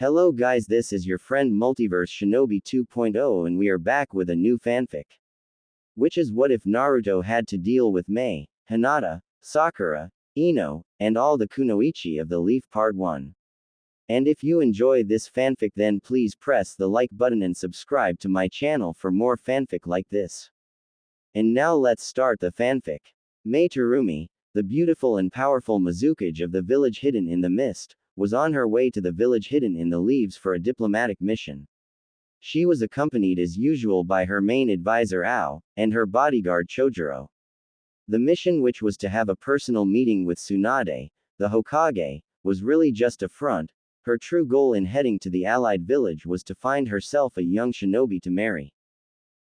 Hello guys, this is your friend Multiverse Shinobi 2.0 and we are back with a new fanfic. Which is what if Naruto had to deal with Mei, Hinata, Sakura, Ino, and all the Kunoichi of the Leaf Part 1. And if you enjoy this fanfic then please press the like button and subscribe to my channel for more fanfic like this. And now let's start the fanfic. Mei Terumi, the beautiful and powerful Mizukage of the village hidden in the mist, was on her way to the village hidden in the leaves for a diplomatic mission. She was accompanied as usual by her main advisor Ao, and her bodyguard Chojuro. The mission, which was to have a personal meeting with Tsunade, the Hokage, was really just a front. Her true goal in heading to the allied village was to find herself a young shinobi to marry.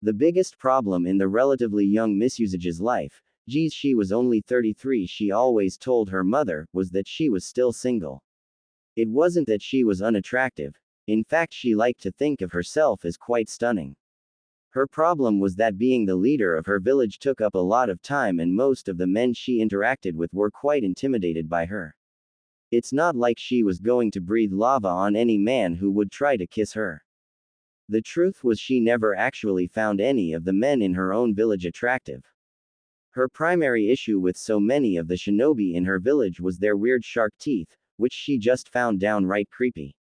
The biggest problem in the relatively young Misusage's life, geez, she was only 33, she always told her mother, was that she was still single. It wasn't that she was unattractive, in fact she liked to think of herself as quite stunning. Her problem was that being the leader of her village took up a lot of time and most of the men she interacted with were quite intimidated by her. It's not like she was going to breathe lava on any man who would try to kiss her. The truth was she never actually found any of the men in her own village attractive. Her primary issue with so many of the shinobi in her village was their weird shark teeth, which she just found downright creepy.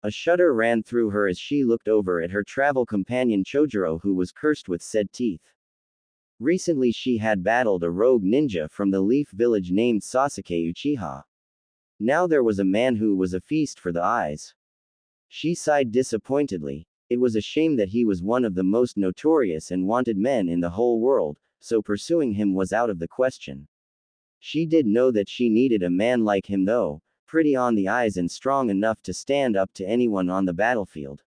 A shudder ran through her as she looked over at her travel companion Chojuro, who was cursed with said teeth. Recently she had battled a rogue ninja from the Leaf Village named Sasuke Uchiha. Now there was a man who was a feast for the eyes. She sighed disappointedly. It was a shame that he was one of the most notorious and wanted men in the whole world, so pursuing him was out of the question. She did know that she needed a man like him though, pretty on the eyes and strong enough to stand up to anyone on the battlefield.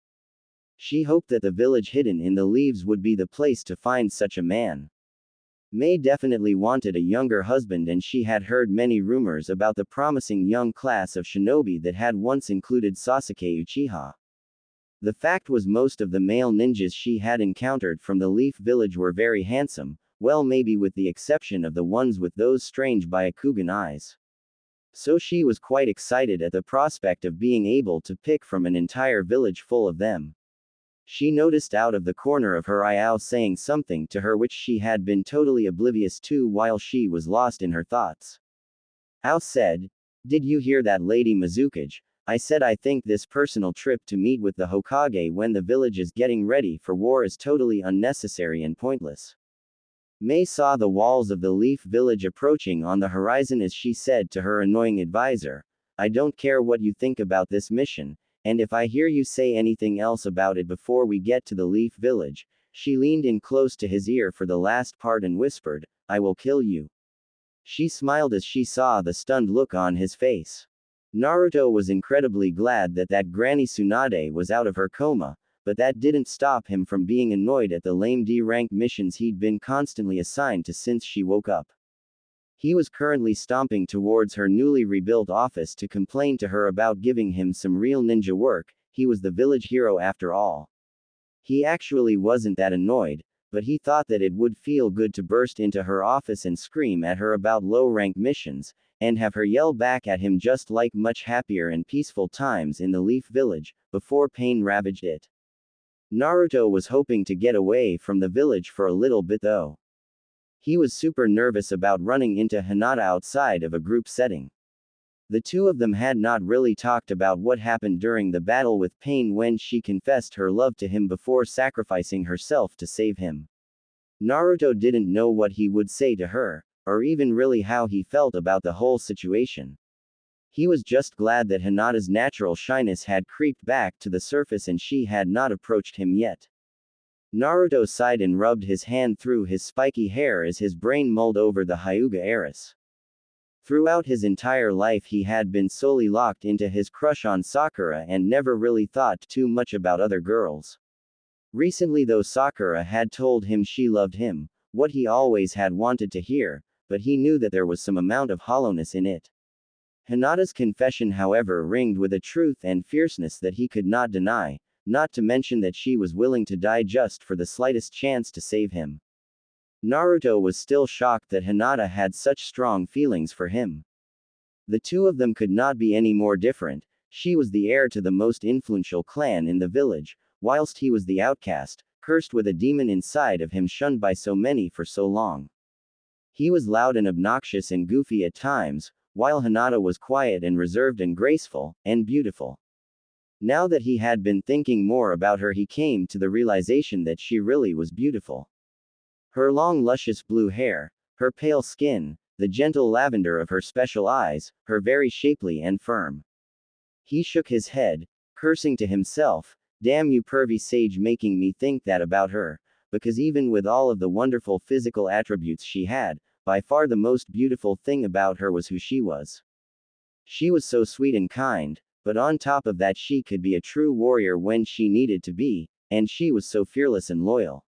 She hoped that the village hidden in the leaves would be the place to find such a man. Mei definitely wanted a younger husband, and she had heard many rumors about the promising young class of shinobi that had once included Sasuke Uchiha. The fact was most of the male ninjas she had encountered from the Leaf Village were very handsome, well, maybe with the exception of the ones with those strange Byakugan eyes. So she was quite excited at the prospect of being able to pick from an entire village full of them. She noticed out of the corner of her eye Ao saying something to her which she had been totally oblivious to while she was lost in her thoughts. Ao said, "Did you hear that, Lady Mizukage? I said I think this personal trip to meet with the Hokage when the village is getting ready for war is totally unnecessary and pointless." Mei saw the walls of the Leaf Village approaching on the horizon as she said to her annoying advisor, "I don't care what you think about this mission, and if I hear you say anything else about it before we get to the Leaf Village." She leaned in close to his ear for the last part and whispered, "I will kill you." She smiled as she saw the stunned look on his face. Naruto was incredibly glad that Granny Tsunade was out of her coma, but that didn't stop him from being annoyed at the lame D-rank missions he'd been constantly assigned to since she woke up. He was currently stomping towards her newly rebuilt office to complain to her about giving him some real ninja work. He was the village hero after all. He actually wasn't that annoyed, but he thought that it would feel good to burst into her office and scream at her about low-rank missions, and have her yell back at him just like much happier and peaceful times in the Leaf Village, before pain ravaged it. Naruto was hoping to get away from the village for a little bit though. He was super nervous about running into Hinata outside of a group setting. The two of them had not really talked about what happened during the battle with Pain when she confessed her love to him before sacrificing herself to save him. Naruto didn't know what he would say to her, or even really how he felt about the whole situation. He was just glad that Hinata's natural shyness had creeped back to the surface and she had not approached him yet. Naruto sighed and rubbed his hand through his spiky hair as his brain mulled over the Hyuga heiress. Throughout his entire life he had been solely locked into his crush on Sakura and never really thought too much about other girls. Recently though, Sakura had told him she loved him, what he always had wanted to hear, but he knew that there was some amount of hollowness in it. Hinata's confession, however, ringed with a truth and fierceness that he could not deny, not to mention that she was willing to die just for the slightest chance to save him. Naruto was still shocked that Hinata had such strong feelings for him. The two of them could not be any more different. She was the heir to the most influential clan in the village, whilst he was the outcast, cursed with a demon inside of him, shunned by so many for so long. He was loud and obnoxious and goofy at times, while Hinata was quiet and reserved and graceful, and beautiful. Now that he had been thinking more about her, he came to the realization that she really was beautiful. Her long luscious blue hair, her pale skin, the gentle lavender of her special eyes, her very shapely and firm. He shook his head, cursing to himself, "Damn you pervy sage, making me think that about her," because even with all of the wonderful physical attributes she had, by far the most beautiful thing about her was who she was. She was so sweet and kind, but on top of that she could be a true warrior when she needed to be, and she was so fearless and loyal.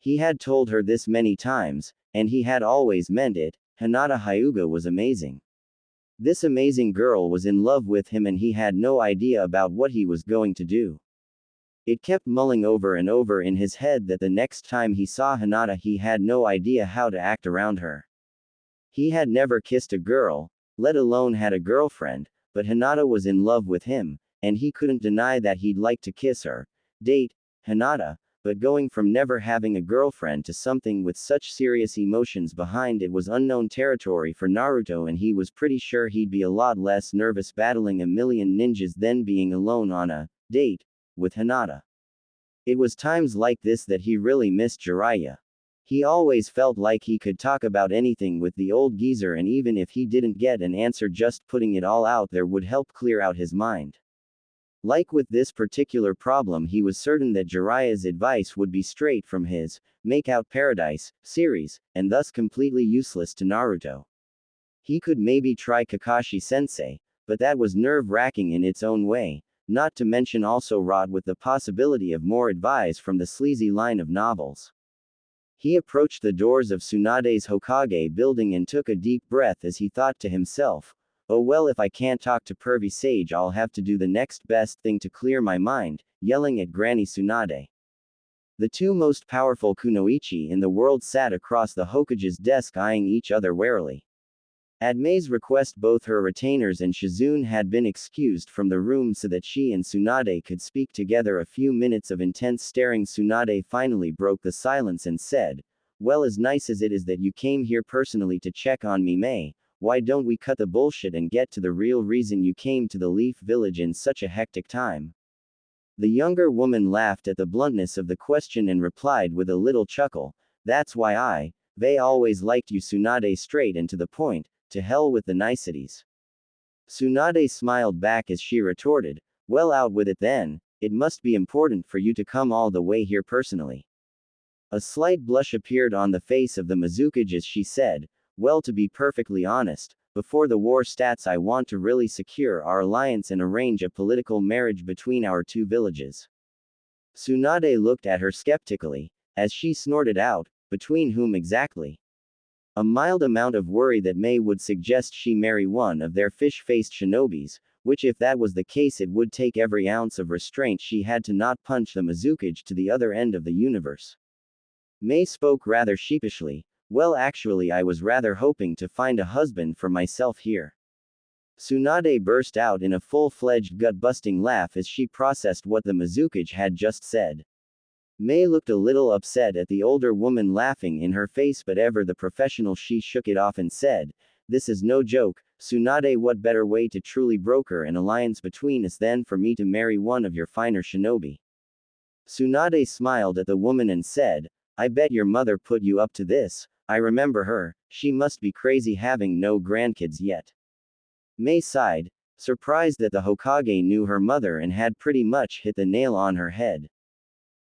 He had told her this many times, and he had always meant it. Hinata Hyuga was amazing. This amazing girl was in love with him and he had no idea about what he was going to do. It kept mulling over and over in his head that the next time he saw Hinata he had no idea how to act around her. He had never kissed a girl, let alone had a girlfriend, but Hinata was in love with him, and he couldn't deny that he'd like to kiss her, date Hinata, but going from never having a girlfriend to something with such serious emotions behind it was unknown territory for Naruto, and he was pretty sure he'd be a lot less nervous battling a million ninjas than being alone on a date with Hinata. It was times like this that he really missed Jiraiya. He always felt like he could talk about anything with the old geezer, and even if he didn't get an answer, just putting it all out there would help clear out his mind. Like with this particular problem, he was certain that Jiraiya's advice would be straight from his Make Out Paradise series, and thus completely useless to Naruto. He could maybe try Kakashi-sensei, but that was nerve-wracking in its own way, not to mention also wrought with the possibility of more advice from the sleazy line of novels. He approached the doors of Tsunade's Hokage building and took a deep breath as he thought to himself, "Oh well, if I can't talk to pervy sage, I'll have to do the next best thing to clear my mind," yelling at Granny Tsunade. The two most powerful Kunoichi in the world sat across the Hokage's desk, eyeing each other warily. At Mei's request, both her retainers and Shizune had been excused from the room so that she and Tsunade could speak together. A few minutes of intense staring, Tsunade finally broke the silence and said, "Well, as nice as it is that you came here personally to check on me, Mei, why don't we cut the bullshit and get to the real reason you came to the Leaf Village in such a hectic time?" The younger woman laughed at the bluntness of the question and replied with a little chuckle, "That's why they always liked you, Tsunade, straight and to the point, to hell with the niceties." Tsunade smiled back as she retorted, "Well, out with it then, it must be important for you to come all the way here personally." A slight blush appeared on the face of the Mizukage as she said, "Well, to be perfectly honest, before the war starts I want to really secure our alliance and arrange a political marriage between our two villages." Tsunade looked at her skeptically, as she snorted out, "Between whom exactly?" A mild amount of worry that Mei would suggest she marry one of their fish-faced shinobis, which if that was the case it would take every ounce of restraint she had to not punch the Mizukage to the other end of the universe. Mei spoke rather sheepishly, "Well, actually I was rather hoping to find a husband for myself here." Tsunade burst out in a full-fledged gut-busting laugh as she processed what the Mizukage had just said. Mei looked a little upset at the older woman laughing in her face, but ever the professional she shook it off and said, "This is no joke, Tsunade. What better way to truly broker an alliance between us than for me to marry one of your finer shinobi?" Tsunade smiled at the woman and said, "I bet your mother put you up to this. I remember her, she must be crazy having no grandkids yet." Mei sighed, surprised that the Hokage knew her mother and had pretty much hit the nail on her head.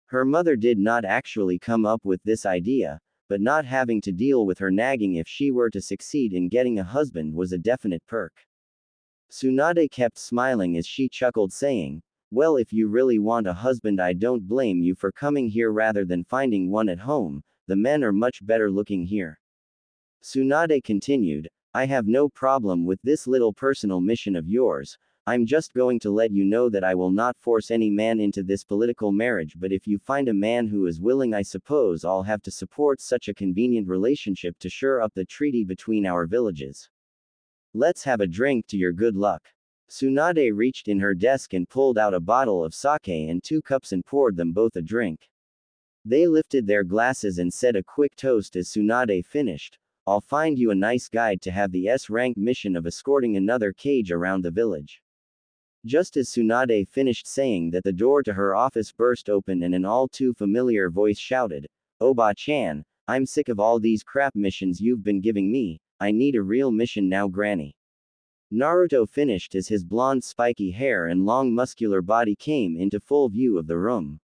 Her mother did not actually come up with this idea, but not having to deal with her nagging if she were to succeed in getting a husband was a definite perk. Tsunade kept smiling as she chuckled, saying, "Well, if you really want a husband I don't blame you for coming here rather than finding one at home. The men are much better looking here." Tsunade continued, "I have no problem with this little personal mission of yours. I'm just going to let you know that I will not force any man into this political marriage, but if you find a man who is willing, I suppose I'll have to support such a convenient relationship to shore up the treaty between our villages. Let's have a drink to your good luck." Tsunade reached in her desk and pulled out a bottle of sake and 2 cups and poured them both a drink. They lifted their glasses and said a quick toast as Tsunade finished. I'll find you a nice guide to have the S-rank mission of escorting another cage around the village. Just as Tsunade finished saying that, the door to her office burst open and an all-too-familiar voice shouted, "Oba-chan, I'm sick of all these crap missions you've been giving me, I need a real mission now, Granny." Naruto finished as his blonde spiky hair and long muscular body came into full view of the room.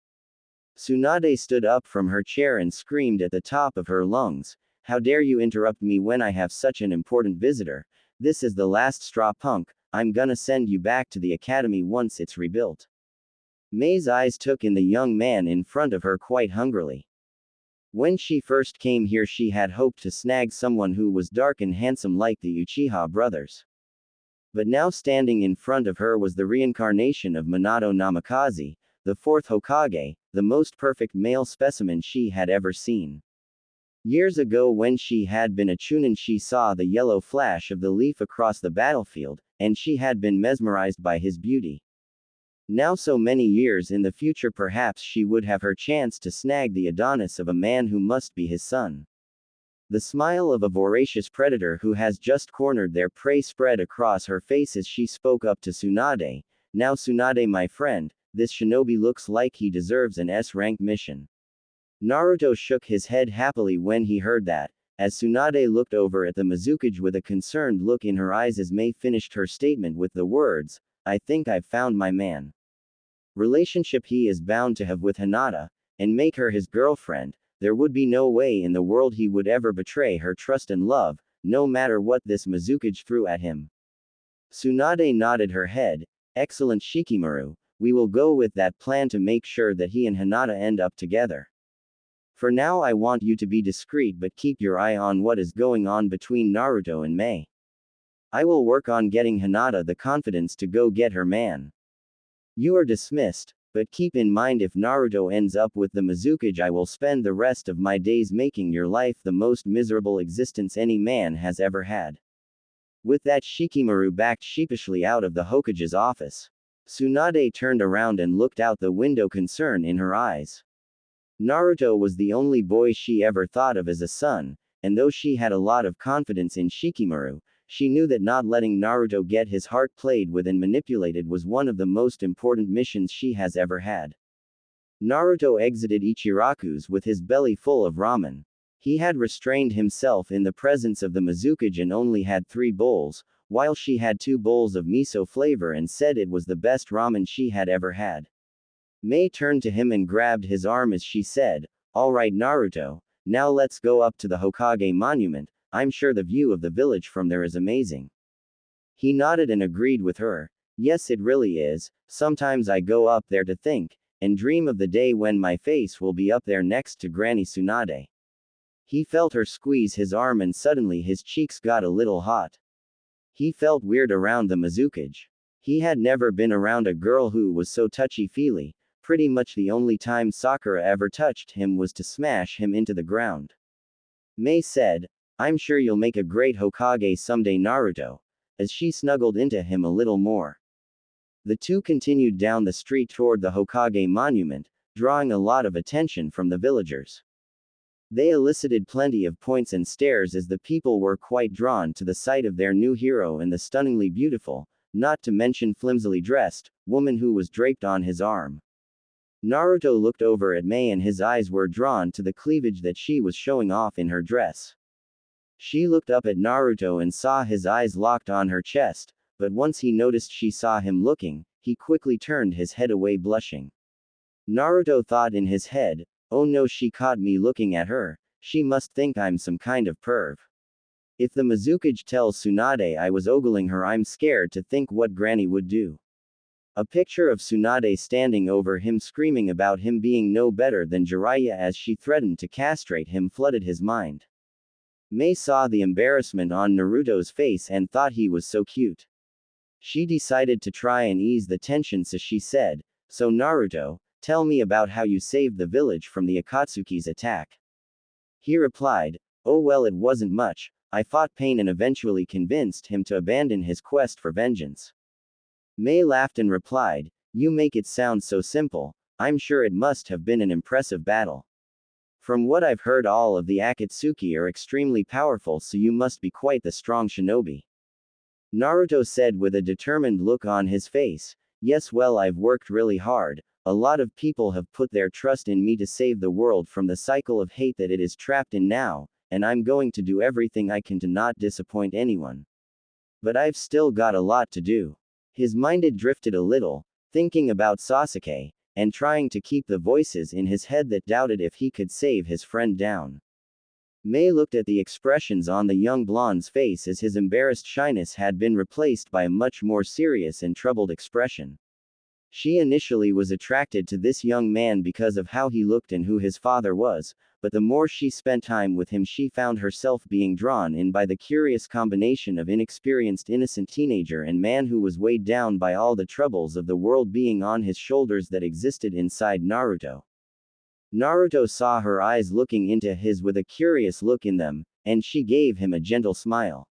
Tsunade stood up from her chair and screamed at the top of her lungs, "How dare you interrupt me when I have such an important visitor? This is the last straw, punk. I'm gonna send you back to the academy once it's rebuilt." May's eyes took in the young man in front of her quite hungrily. When she first came here, she had hoped to snag someone who was dark and handsome like the Uchiha brothers. But now standing in front of her was the reincarnation of Minato Namikaze, the 4th Hokage, the most perfect male specimen she had ever seen. Years ago, when she had been a chunin, she saw the yellow flash of the leaf across the battlefield, and she had been mesmerized by his beauty. Now, so many years in the future, perhaps she would have her chance to snag the Adonis of a man who must be his son. The smile of a voracious predator who has just cornered their prey spread across her face as she spoke up to Tsunade. "Now, Tsunade, my friend, this shinobi looks like he deserves an S-rank mission." Naruto shook his head happily when he heard that, as Tsunade looked over at the Mizukage with a concerned look in her eyes as May finished her statement with the words, "I think I've found my man." Relationship he is bound to have with Hinata, and make her his girlfriend. There would be no way in the world he would ever betray her trust and love, no matter what this Mizukage threw at him. Tsunade nodded her head. "Excellent, Shikamaru. We will go with that plan to make sure that he and Hinata end up together. For now, I want you to be discreet but keep your eye on what is going on between Naruto and May. I will work on getting Hinata the confidence to go get her man. You are dismissed, but keep in mind, if Naruto ends up with the Mizukage, I will spend the rest of my days making your life the most miserable existence any man has ever had." With that, Shikamaru backed sheepishly out of the Hokage's office. Tsunade turned around and looked out the window, concern in her eyes. Naruto was the only boy she ever thought of as a son, and though she had a lot of confidence in Shikamaru, she knew that not letting Naruto get his heart played with and manipulated was one of the most important missions she has ever had. Naruto exited Ichiraku's with his belly full of ramen. He had restrained himself in the presence of the Mizukage and only had 3 bowls, while she had 2 bowls of miso flavor and said it was the best ramen she had ever had. May turned to him and grabbed his arm as she said, "All right, Naruto, now let's go up to the Hokage monument. I'm sure the view of the village from there is amazing." He nodded and agreed with her. "Yes, it really is. Sometimes I go up there to think, and dream of the day when my face will be up there next to Granny Tsunade." He felt her squeeze his arm and suddenly his cheeks got a little hot. He felt weird around the Mizukage. He had never been around a girl who was so touchy-feely. Pretty much the only time Sakura ever touched him was to smash him into the ground. May said, "I'm sure you'll make a great Hokage someday, Naruto," as she snuggled into him a little more. The two continued down the street toward the Hokage monument, drawing a lot of attention from the villagers. They elicited plenty of points and stares as the people were quite drawn to the sight of their new hero and the stunningly beautiful, not to mention flimsily dressed, woman who was draped on his arm. Naruto looked over at May and his eyes were drawn to the cleavage that she was showing off in her dress. She looked up at Naruto and saw his eyes locked on her chest, but once he noticed she saw him looking, he quickly turned his head away blushing. Naruto thought in his head, "Oh no, she caught me looking at her, she must think I'm some kind of perv. If the Mizukage tells Tsunade I was ogling her, I'm scared to think what Granny would do." A picture of Tsunade standing over him screaming about him being no better than Jiraiya as she threatened to castrate him flooded his mind. May saw the embarrassment on Naruto's face and thought he was so cute. She decided to try and ease the tension, so she said, "So Naruto, tell me about how you saved the village from the Akatsuki's attack." He replied, "Oh well, it wasn't much. I fought Pain and eventually convinced him to abandon his quest for vengeance. Mei laughed and replied, "You make it sound so simple. I'm sure it must have been an impressive battle. From what I've heard, all of the Akatsuki are extremely powerful, so you must be quite the strong shinobi." Naruto said with a determined look on his face, "Yes, well, I've worked really hard. A lot of people have put their trust in me to save the world from the cycle of hate that it is trapped in now, and I'm going to do everything I can to not disappoint anyone. But I've still got a lot to do." His mind had drifted a little, thinking about Sasuke, and trying to keep the voices in his head that doubted if he could save his friend down. Mei looked at the expressions on the young blonde's face as his embarrassed shyness had been replaced by a much more serious and troubled expression. She initially was attracted to this young man because of how he looked and who his father was, but the more she spent time with him, she found herself being drawn in by the curious combination of inexperienced innocent teenager and man who was weighed down by all the troubles of the world being on his shoulders that existed inside Naruto. Naruto saw her eyes looking into his with a curious look in them, and she gave him a gentle smile.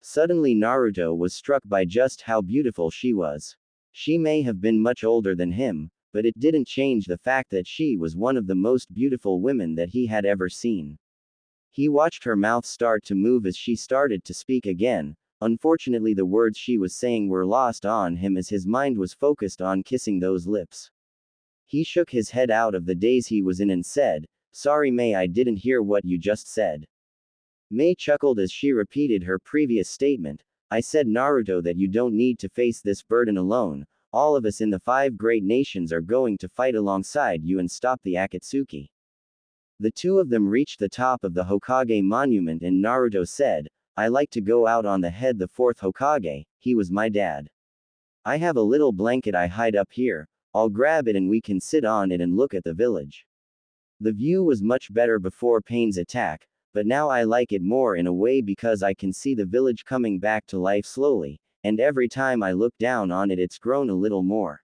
Suddenly Naruto was struck by just how beautiful she was. She may have been much older than him, but it didn't change the fact that she was one of the most beautiful women that he had ever seen. He watched her mouth start to move as she started to speak again. Unfortunately, the words she was saying were lost on him as his mind was focused on kissing those lips. He shook his head out of the daze he was in and said, "Sorry Mei, I didn't hear what you just said." Mei chuckled as she repeated her previous statement. "I said, Naruto, that you don't need to face this burden alone. All of us in the 5 great nations are going to fight alongside you and stop the Akatsuki." The two of them reached the top of the Hokage monument and Naruto said, "I like to go out on the head the 4th Hokage, he was my dad. I have a little blanket I hide up here. I'll grab it and we can sit on it and look at the village. The view was much better before Pain's attack, but now I like it more in a way because I can see the village coming back to life slowly, and every time I look down on it it's grown a little more."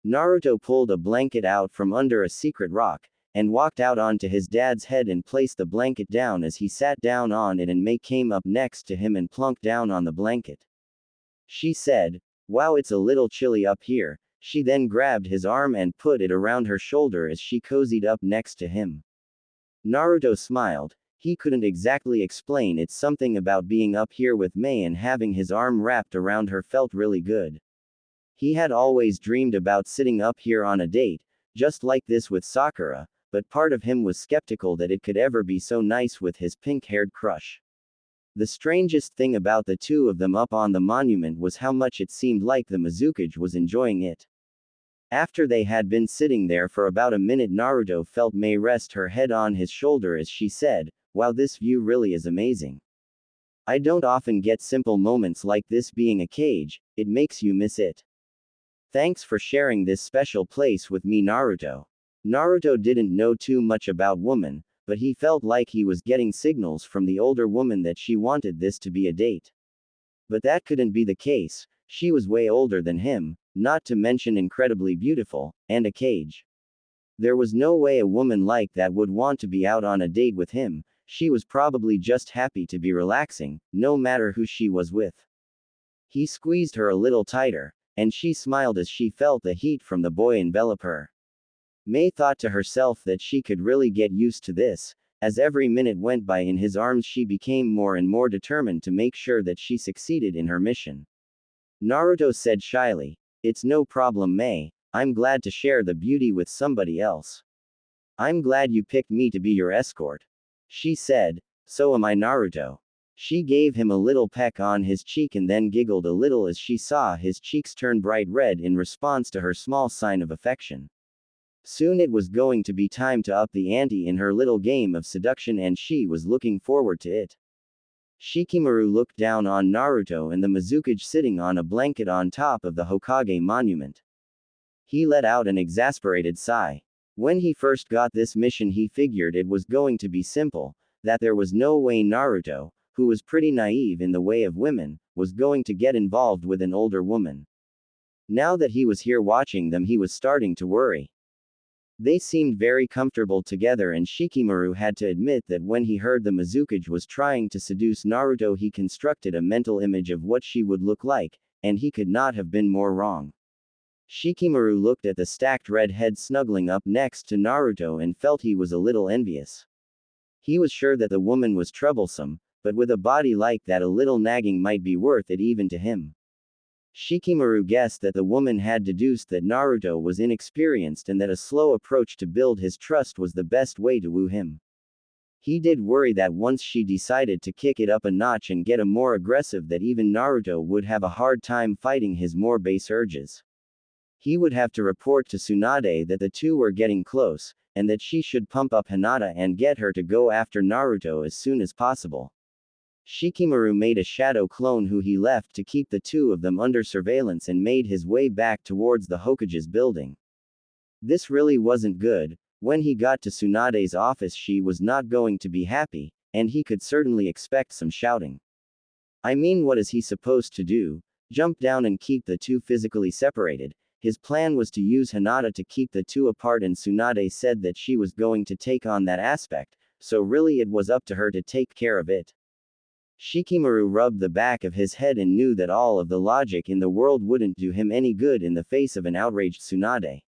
Naruto pulled a blanket out from under a secret rock, and walked out onto his dad's head and placed the blanket down as he sat down on it, and Mei came up next to him and plunked down on the blanket. She said, "Wow, it's a little chilly up here." She then grabbed his arm and put it around her shoulder as she cozied up next to him. Naruto smiled. He couldn't exactly explain, it's something about being up here with Mei and having his arm wrapped around her felt really good. He had always dreamed about sitting up here on a date, just like this with Sakura, but part of him was skeptical that it could ever be so nice with his pink-haired crush. The strangest thing about the two of them up on the monument was how much it seemed like the Mizukage was enjoying it. After they had been sitting there for about a minute, Naruto felt Mei rest her head on his shoulder as she said, "Wow, this view really is amazing. I don't often get simple moments like this being a cage, it makes you miss it. Thanks for sharing this special place with me, Naruto." Naruto didn't know too much about women, but he felt like he was getting signals from the older woman that she wanted this to be a date. But that couldn't be the case, she was way older than him, not to mention incredibly beautiful, and a cage. There was no way a woman like that would want to be out on a date with him. She was probably just happy to be relaxing, no matter who she was with. He squeezed her a little tighter, and she smiled as she felt the heat from the boy envelop her. Mei thought to herself that she could really get used to this. As every minute went by in his arms, she became more and more determined to make sure that she succeeded in her mission. Naruto said shyly, "It's no problem, Mei. I'm glad to share the beauty with somebody else. I'm glad you picked me to be your escort." She said, "So am I, Naruto." She gave him a little peck on his cheek and then giggled a little as she saw his cheeks turn bright red in response to her small sign of affection. Soon it was going to be time to up the ante in her little game of seduction, and she was looking forward to it. Shikamaru looked down on Naruto and the Mizukage sitting on a blanket on top of the Hokage monument. He let out an exasperated sigh. When he first got this mission, he figured it was going to be simple, that there was no way Naruto, who was pretty naive in the way of women, was going to get involved with an older woman. Now that he was here watching them, he was starting to worry. They seemed very comfortable together, and Shikamaru had to admit that when he heard the Mizukage was trying to seduce Naruto, he constructed a mental image of what she would look like, and he could not have been more wrong. Shikamaru looked at the stacked red head snuggling up next to Naruto and felt he was a little envious. He was sure that the woman was troublesome, but with a body like that a little nagging might be worth it even to him. Shikamaru guessed that the woman had deduced that Naruto was inexperienced and that a slow approach to build his trust was the best way to woo him. He did worry that once she decided to kick it up a notch and get a more aggressive that even Naruto would have a hard time fighting his more base urges. He would have to report to Tsunade that the two were getting close, and that she should pump up Hinata and get her to go after Naruto as soon as possible. Shikamaru made a shadow clone who he left to keep the two of them under surveillance and made his way back towards the Hokage's building. This really wasn't good. When he got to Tsunade's office she was not going to be happy, and he could certainly expect some shouting. I mean, what is he supposed to do? Jump down and keep the two physically separated? His plan was to use Hinata to keep the two apart, and Tsunade said that she was going to take on that aspect, so really it was up to her to take care of it. Shikamaru rubbed the back of his head and knew that all of the logic in the world wouldn't do him any good in the face of an outraged Tsunade.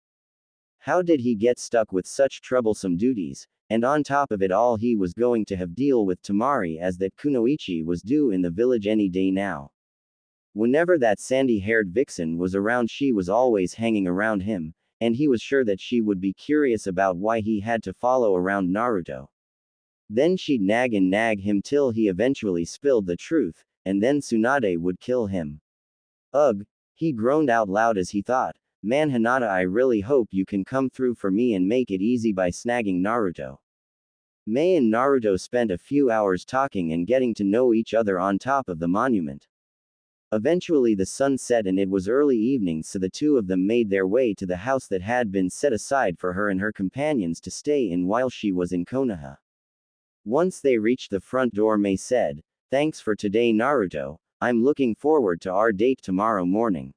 How did he get stuck with such troublesome duties, and on top of it all he was going to have deal with Tamari as that Kunoichi was due in the village any day now. Whenever that sandy-haired vixen was around she was always hanging around him, and he was sure that she would be curious about why he had to follow around Naruto. Then she'd nag and nag him till he eventually spilled the truth, and then Tsunade would kill him. Ugh! He groaned out loud as he thought, man, Hinata, I really hope you can come through for me and make it easy by snagging Naruto. Mei and Naruto spent a few hours talking and getting to know each other on top of the monument. Eventually the sun set and it was early evening, so the two of them made their way to the house that had been set aside for her and her companions to stay in while she was in Konoha. Once they reached the front door, Mei said, "Thanks for today, Naruto. I'm looking forward to our date tomorrow morning."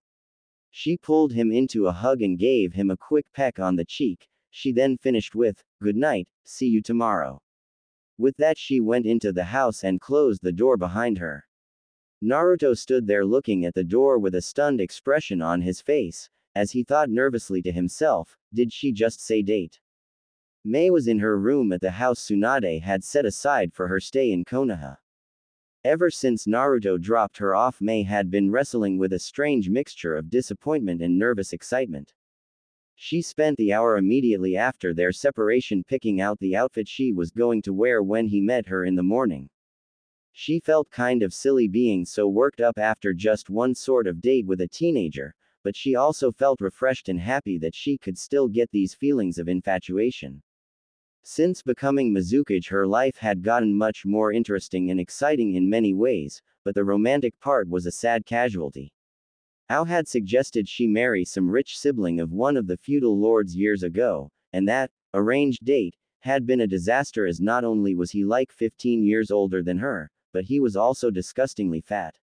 She pulled him into a hug and gave him a quick peck on the cheek. She then finished with, "Good night, see you tomorrow." With that she went into the house and closed the door behind her. Naruto stood there looking at the door with a stunned expression on his face, as he thought nervously to himself, did she just say date? Mei was in her room at the house Tsunade had set aside for her stay in Konoha. Ever since Naruto dropped her off, Mei had been wrestling with a strange mixture of disappointment and nervous excitement. She spent the hour immediately after their separation picking out the outfit she was going to wear when he met her in the morning. She felt kind of silly being so worked up after just one sort of date with a teenager, but she also felt refreshed and happy that she could still get these feelings of infatuation. Since becoming Mizukage, her life had gotten much more interesting and exciting in many ways, but the romantic part was a sad casualty. Ao had suggested she marry some rich sibling of one of the feudal lords years ago, and that arranged date had been a disaster, as not only was he like 15 years older than her, but he was also disgustingly fat.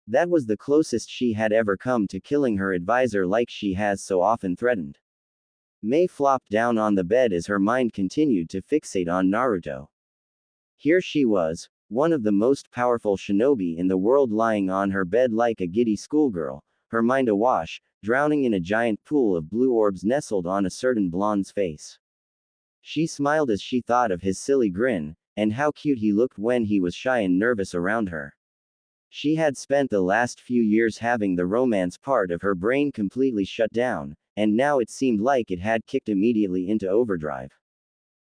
That was the closest she had ever come to killing her advisor like she has so often threatened. Mei flopped down on the bed as her mind continued to fixate on Naruto. Here she was, one of the most powerful shinobi in the world, lying on her bed like a giddy schoolgirl, her mind awash, drowning in a giant pool of blue orbs nestled on a certain blonde's face. She smiled as she thought of his silly grin, and how cute he looked when he was shy and nervous around her. She had spent the last few years having the romance part of her brain completely shut down, and now it seemed like it had kicked immediately into overdrive.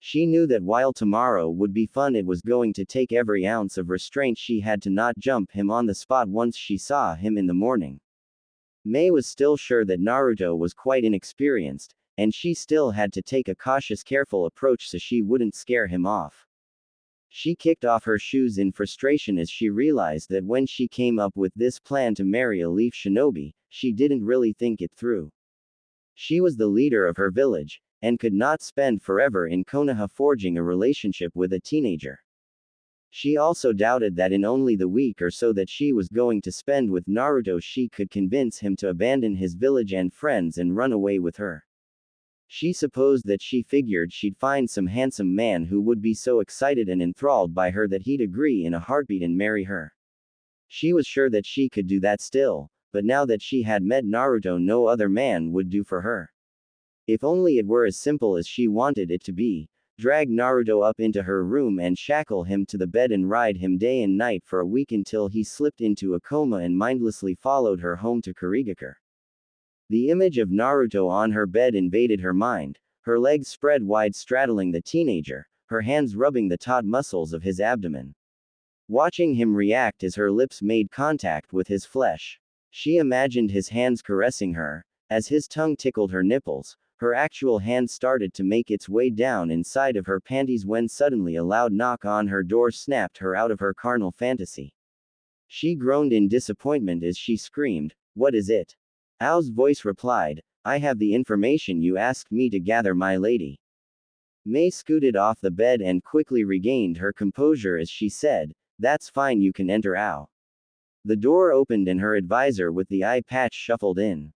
She knew that while tomorrow would be fun, it was going to take every ounce of restraint she had to not jump him on the spot once she saw him in the morning. Mei was still sure that Naruto was quite inexperienced, and she still had to take a cautious, careful approach so she wouldn't scare him off. She kicked off her shoes in frustration as she realized that when she came up with this plan to marry a leaf shinobi, she didn't really think it through. She was the leader of her village, and could not spend forever in Konoha forging a relationship with a teenager. She also doubted that in only the week or so that she was going to spend with Naruto she could convince him to abandon his village and friends and run away with her. She supposed that she figured she'd find some handsome man who would be so excited and enthralled by her that he'd agree in a heartbeat and marry her. She was sure that she could do that still, but now that she had met Naruto, no other man would do for her. If only it were as simple as she wanted it to be. Drag Naruto up into her room and shackle him to the bed and ride him day and night for a week until he slipped into a coma and mindlessly followed her home to Kurigakure. The image of Naruto on her bed invaded her mind, her legs spread wide straddling the teenager, her hands rubbing the taut muscles of his abdomen. Watching him react as her lips made contact with his flesh. She imagined his hands caressing her. As his tongue tickled her nipples, her actual hand started to make its way down inside of her panties when suddenly a loud knock on her door snapped her out of her carnal fantasy. She groaned in disappointment as she screamed, "What is it?" Ao's voice replied, "I have the information you asked me to gather, my lady." Mei scooted off the bed and quickly regained her composure as she said, "That's fine, you can enter, Ao." The door opened and her advisor with the eye patch shuffled in.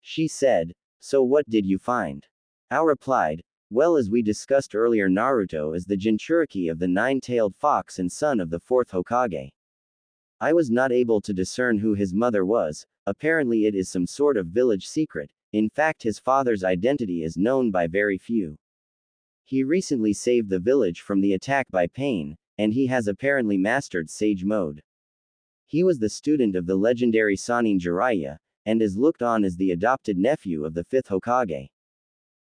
She said, "So what did you find?" Ao replied, "Well, as we discussed earlier, Naruto is the Jinchuriki of the nine-tailed fox and son of the fourth Hokage. I was not able to discern who his mother was. Apparently it is some sort of village secret. In fact, his father's identity is known by very few. He recently saved the village from the attack by Pain, and he has apparently mastered Sage Mode. He was the student of the legendary Sannin Jiraiya, and is looked on as the adopted nephew of the fifth Hokage.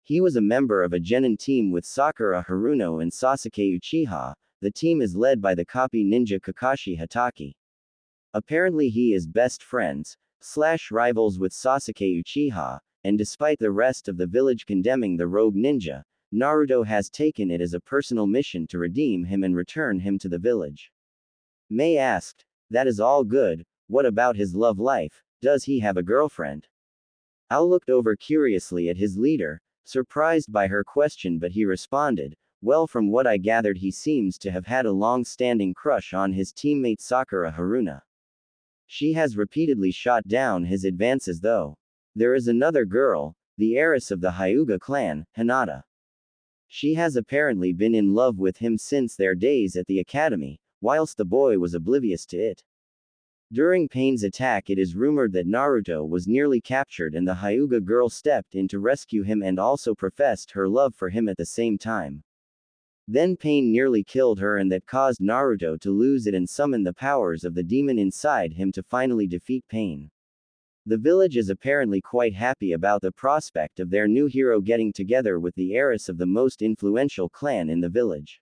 He was a member of a genin team with Sakura Haruno and Sasuke Uchiha. The team is led by the copy ninja Kakashi Hatake. Apparently he is best friends, / rivals with Sasuke Uchiha, and despite the rest of the village condemning the rogue ninja, Naruto has taken it as a personal mission to redeem him and return him to the village." Mei asked, "That is all good, what about his love life? Does he have a girlfriend?" Ao looked over curiously at his leader, surprised by her question, but he responded, "Well, from what I gathered, he seems to have had a long-standing crush on his teammate Sakura Haruna. She has repeatedly shot down his advances though. There is another girl, the heiress of the Hyuga clan, Hinata. She has apparently been in love with him since their days at the academy, whilst the boy was oblivious to it. During Pain's attack, it is rumored that Naruto was nearly captured and the Hyuga girl stepped in to rescue him and also professed her love for him at the same time. Then Pain nearly killed her, and that caused Naruto to lose it and summon the powers of the demon inside him to finally defeat Pain. The village is apparently quite happy about the prospect of their new hero getting together with the heiress of the most influential clan in the village.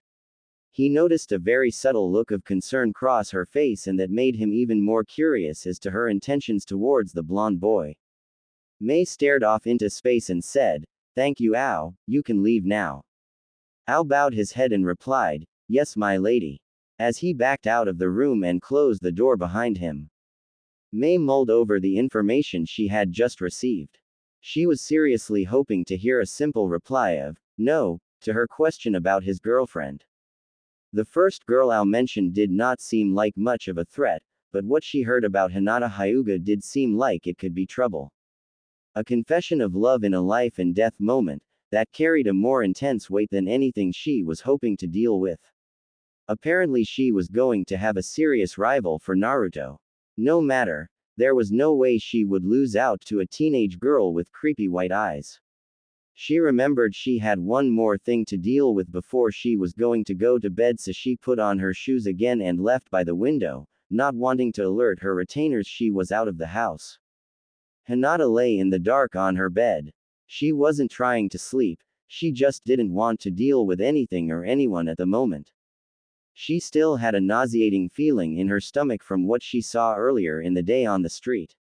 He noticed a very subtle look of concern cross her face, and that made him even more curious as to her intentions towards the blonde boy. Mei stared off into space and said, "Thank you, Ao, you can leave now." Ao bowed his head and replied, "Yes, my lady," as he backed out of the room and closed the door behind him. Mei mulled over the information she had just received. She was seriously hoping to hear a simple reply of, "No," to her question about his girlfriend. The first girl Ao mentioned did not seem like much of a threat, but what she heard about Hinata Hyuga did seem like it could be trouble. A confession of love in a life and death moment, that carried a more intense weight than anything she was hoping to deal with. Apparently she was going to have a serious rival for Naruto. No matter, there was no way she would lose out to a teenage girl with creepy white eyes. She remembered she had one more thing to deal with before she was going to go to bed, so she put on her shoes again and left by the window, not wanting to alert her retainers she was out of the house. Hinata lay in the dark on her bed. She wasn't trying to sleep, she just didn't want to deal with anything or anyone at the moment. She still had a nauseating feeling in her stomach from what she saw earlier in the day on the street.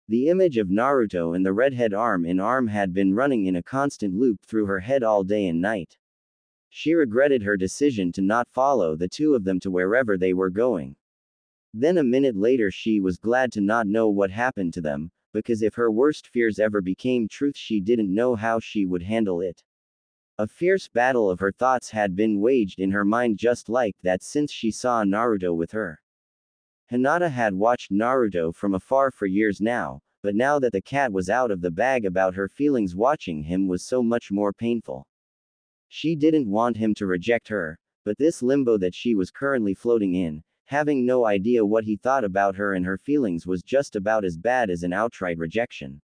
The image of Naruto and the redhead arm in arm had been running in a constant loop through her head all day and night. She regretted her decision to not follow the two of them to wherever they were going. Then a minute later she was glad to not know what happened to them, because if her worst fears ever became truth, she didn't know how she would handle it. A fierce battle of her thoughts had been waged in her mind just like that since she saw Naruto with her. Hinata had watched Naruto from afar for years now, but now that the cat was out of the bag about her feelings, watching him was so much more painful. She didn't want him to reject her, but this limbo that she was currently floating in, having no idea what he thought about her, and her feelings was just about as bad as an outright rejection.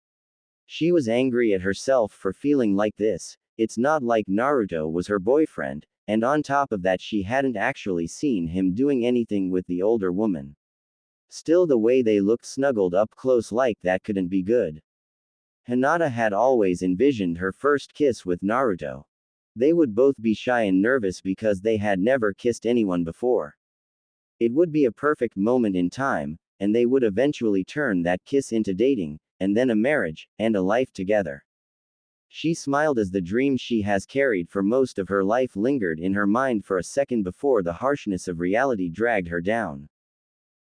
She was angry at herself for feeling like this. It's not like Naruto was her boyfriend, and on top of that she hadn't actually seen him doing anything with the older woman. Still, the way they looked snuggled up close like that couldn't be good. Hinata had always envisioned her first kiss with Naruto. They would both be shy and nervous because they had never kissed anyone before. It would be a perfect moment in time, and they would eventually turn that kiss into dating, and then a marriage, and a life together. She smiled as the dream she has carried for most of her life lingered in her mind for a second before the harshness of reality dragged her down.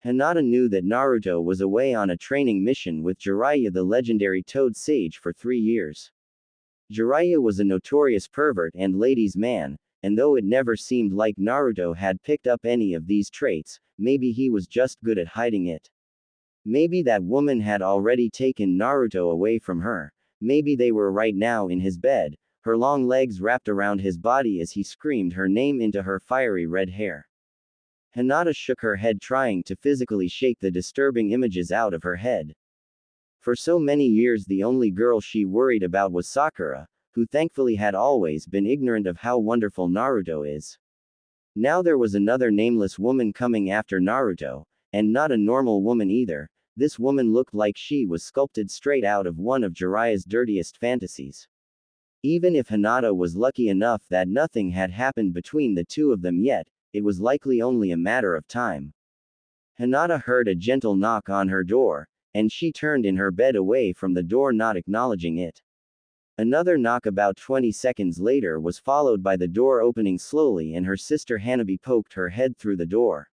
Hinata knew that Naruto was away on a training mission with Jiraiya, the legendary Toad Sage, for 3 years. Jiraiya was a notorious pervert and ladies' man, and though it never seemed like Naruto had picked up any of these traits, maybe he was just good at hiding it. Maybe that woman had already taken Naruto away from her. Maybe they were right now in his bed, her long legs wrapped around his body as he screamed her name into her fiery red hair. Hinata shook her head, trying to physically shake the disturbing images out of her head. For so many years the only girl she worried about was Sakura, who thankfully had always been ignorant of how wonderful Naruto is. Now there was another nameless woman coming after Naruto, and not a normal woman either. This woman looked like she was sculpted straight out of one of Jiraiya's dirtiest fantasies. Even if Hinata was lucky enough that nothing had happened between the two of them yet, it was likely only a matter of time. Hinata heard a gentle knock on her door, and she turned in her bed away from the door, not acknowledging it. Another knock about 20 seconds later was followed by the door opening slowly, and her sister Hanabi poked her head through the door.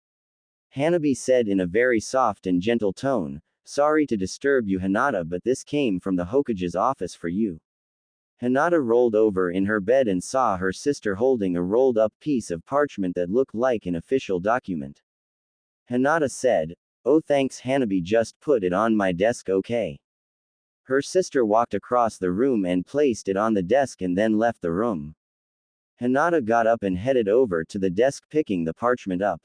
Hanabi said in a very soft and gentle tone, "Sorry to disturb you, Hinata, but this came from the Hokage's office for you." Hinata rolled over in her bed and saw her sister holding a rolled-up piece of parchment that looked like an official document. Hinata said, "Oh, thanks, Hanabi, just put it on my desk, okay?" Her sister walked across the room and placed it on the desk and then left the room. Hinata got up and headed over to the desk, picking the parchment up.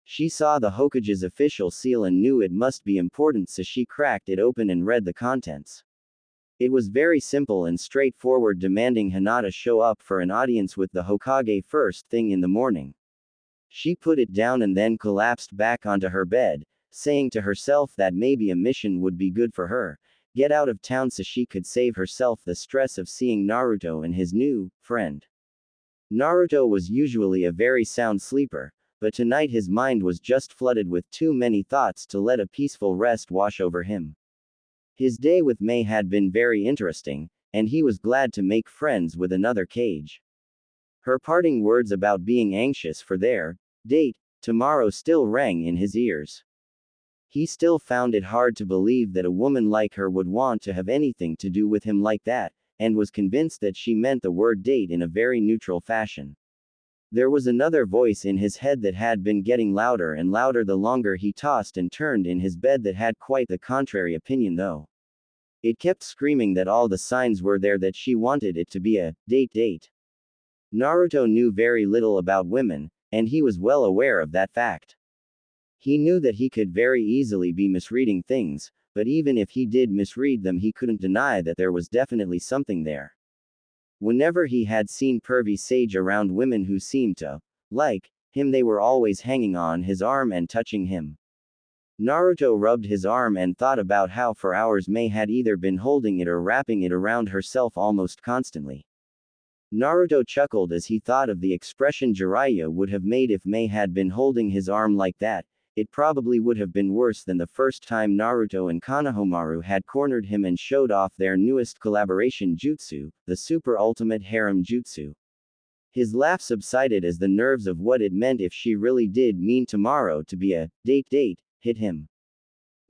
She saw the Hokage's official seal and knew it must be important, so she cracked it open and read the contents. It was very simple and straightforward, demanding Hinata show up for an audience with the Hokage first thing in the morning. She put it down and then collapsed back onto her bed, saying to herself that maybe a mission would be good for her, get out of town so she could save herself the stress of seeing Naruto and his new friend. Naruto was usually a very sound sleeper, but tonight his mind was just flooded with too many thoughts to let a peaceful rest wash over him. His day with Mei had been very interesting, and he was glad to make friends with another Kage. Her parting words about being anxious for their date tomorrow still rang in his ears. He still found it hard to believe that a woman like her would want to have anything to do with him like that, and was convinced that she meant the word date in a very neutral fashion. There was another voice in his head that had been getting louder and louder the longer he tossed and turned in his bed that had quite the contrary opinion though. It kept screaming that all the signs were there that she wanted it to be a date. Naruto knew very little about women, and he was well aware of that fact. He knew that he could very easily be misreading things, but even if he did misread them, he couldn't deny that there was definitely something there. Whenever he had seen pervy sage around women who seemed to like him, they were always hanging on his arm and touching him. Naruto rubbed his arm and thought about how for hours Mei had either been holding it or wrapping it around herself almost constantly. Naruto chuckled as he thought of the expression Jiraiya would have made if Mei had been holding his arm like that. It probably would have been worse than the first time Naruto and Konohamaru had cornered him and showed off their newest collaboration jutsu, the super ultimate harem jutsu. His laugh subsided as the nerves of what it meant if she really did mean tomorrow to be a date hit him.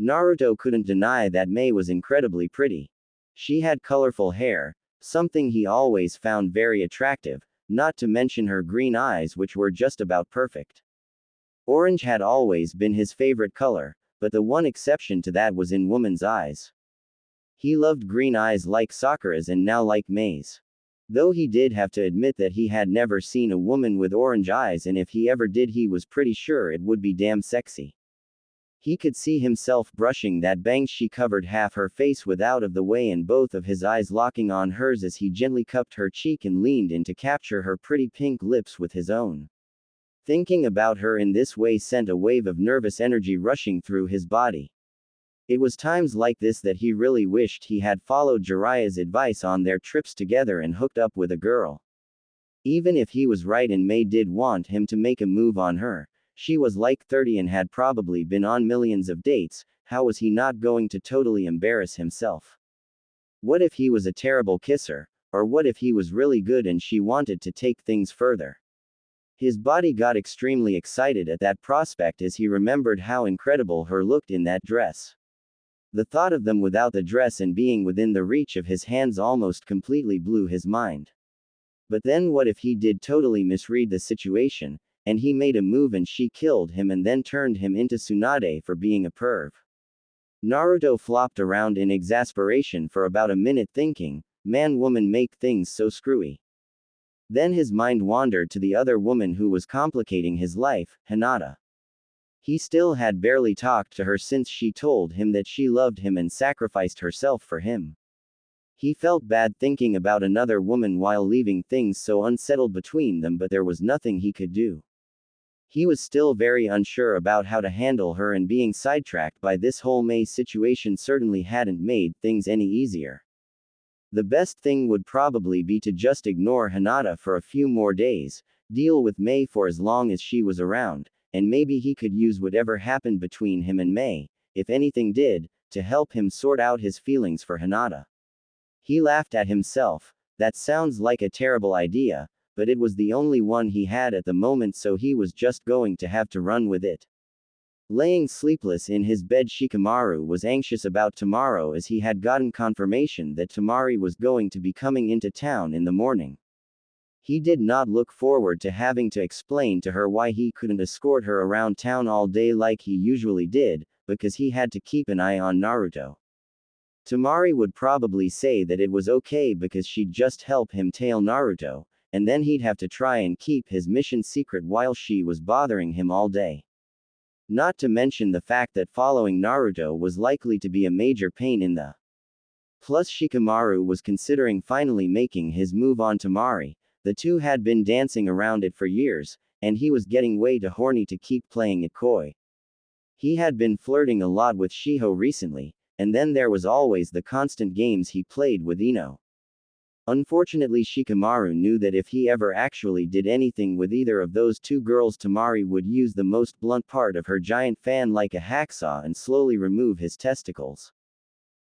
Naruto couldn't deny that Mei was incredibly pretty. She had colorful hair, something he always found very attractive, not to mention her green eyes, which were just about perfect. Orange had always been his favorite color, but the one exception to that was in women's eyes. He loved green eyes like Sakura's and now like Mei's. Though he did have to admit that he had never seen a woman with orange eyes, and if he ever did, he was pretty sure it would be damn sexy. He could see himself brushing that bang she covered half her face with out of the way, and both of his eyes locking on hers as he gently cupped her cheek and leaned in to capture her pretty pink lips with his own. Thinking about her in this way sent a wave of nervous energy rushing through his body. It was times like this that he really wished he had followed Jiraiya's advice on their trips together and hooked up with a girl. Even if he was right and May did want him to make a move on her, she was like 30 and had probably been on millions of dates. How was he not going to totally embarrass himself? What if he was a terrible kisser? Or what if he was really good and she wanted to take things further? His body got extremely excited at that prospect as he remembered how incredible her looked in that dress. The thought of them without the dress and being within the reach of his hands almost completely blew his mind. But then what if he did totally misread the situation, and he made a move and she killed him and then turned him into Tsunade for being a perv? Naruto flopped around in exasperation for about a minute thinking, man-woman make things so screwy. Then his mind wandered to the other woman who was complicating his life, Hinata. He still had barely talked to her since she told him that she loved him and sacrificed herself for him. He felt bad thinking about another woman while leaving things so unsettled between them, but there was nothing he could do. He was still very unsure about how to handle her, and being sidetracked by this whole May situation certainly hadn't made things any easier. The best thing would probably be to just ignore Hinata for a few more days, deal with May for as long as she was around, and maybe he could use whatever happened between him and May, if anything did, to help him sort out his feelings for Hinata. He laughed at himself. That sounds like a terrible idea, but it was the only one he had at the moment, so he was just going to have to run with it. Laying sleepless in his bed, Shikamaru was anxious about tomorrow as he had gotten confirmation that Tamari was going to be coming into town in the morning. He did not look forward to having to explain to her why he couldn't escort her around town all day like he usually did, because he had to keep an eye on Naruto. Tamari would probably say that it was okay because she'd just help him tail Naruto, and then he'd have to try and keep his mission secret while she was bothering him all day. Not to mention the fact that following Naruto was likely to be a major pain in the. Plus Shikamaru was considering finally making his move on Tamari. The two had been dancing around it for years, and he was getting way too horny to keep playing it coy. He had been flirting a lot with Shiho recently, and then there was always the constant games he played with Ino. Unfortunately, Shikamaru knew that if he ever actually did anything with either of those two girls, Tamari would use the most blunt part of her giant fan like a hacksaw and slowly remove his testicles.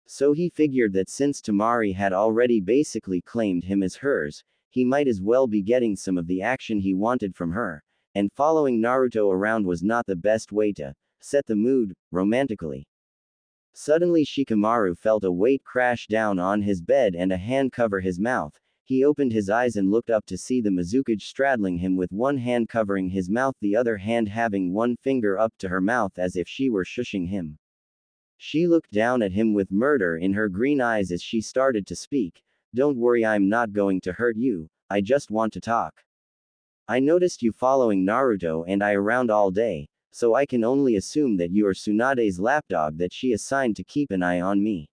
So he figured that since Tamari had already basically claimed him as hers, he might as well be getting some of the action he wanted from her, and following Naruto around was not the best way to set the mood, romantically. Suddenly Shikamaru felt a weight crash down on his bed and a hand cover his mouth. He opened his eyes and looked up to see the Mizukage straddling him with one hand covering his mouth, the other hand having one finger up to her mouth as if she were shushing him. She looked down at him with murder in her green eyes as she started to speak. "Don't worry, I'm not going to hurt you, I just want to talk. I noticed you following Naruto and I around all day, so I can only assume that you are Tsunade's lapdog that she assigned to keep an eye on me."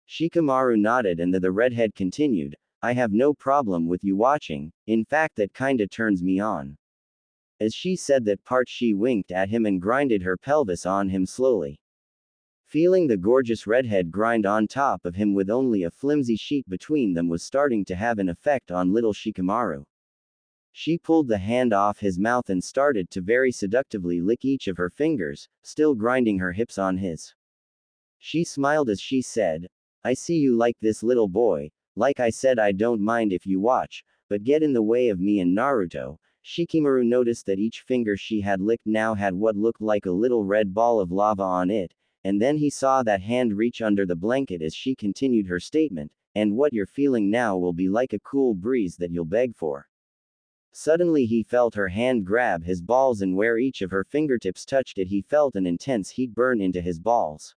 Shikamaru nodded and the redhead continued, "I have no problem with you watching, in fact that kinda turns me on." As she said that part she winked at him and grinded her pelvis on him slowly. Feeling the gorgeous redhead grind on top of him with only a flimsy sheet between them was starting to have an effect on little Shikamaru. She pulled the hand off his mouth and started to very seductively lick each of her fingers, still grinding her hips on his. She smiled as she said, "I see you like this, little boy. Like I said, I don't mind if you watch, but get in the way of me and Naruto." Shikamaru noticed that each finger she had licked now had what looked like a little red ball of lava on it, and then he saw that hand reach under the blanket as she continued her statement, "And what you're feeling now will be like a cool breeze that you'll beg for." Suddenly he felt her hand grab his balls, and where each of her fingertips touched it he felt an intense heat burn into his balls.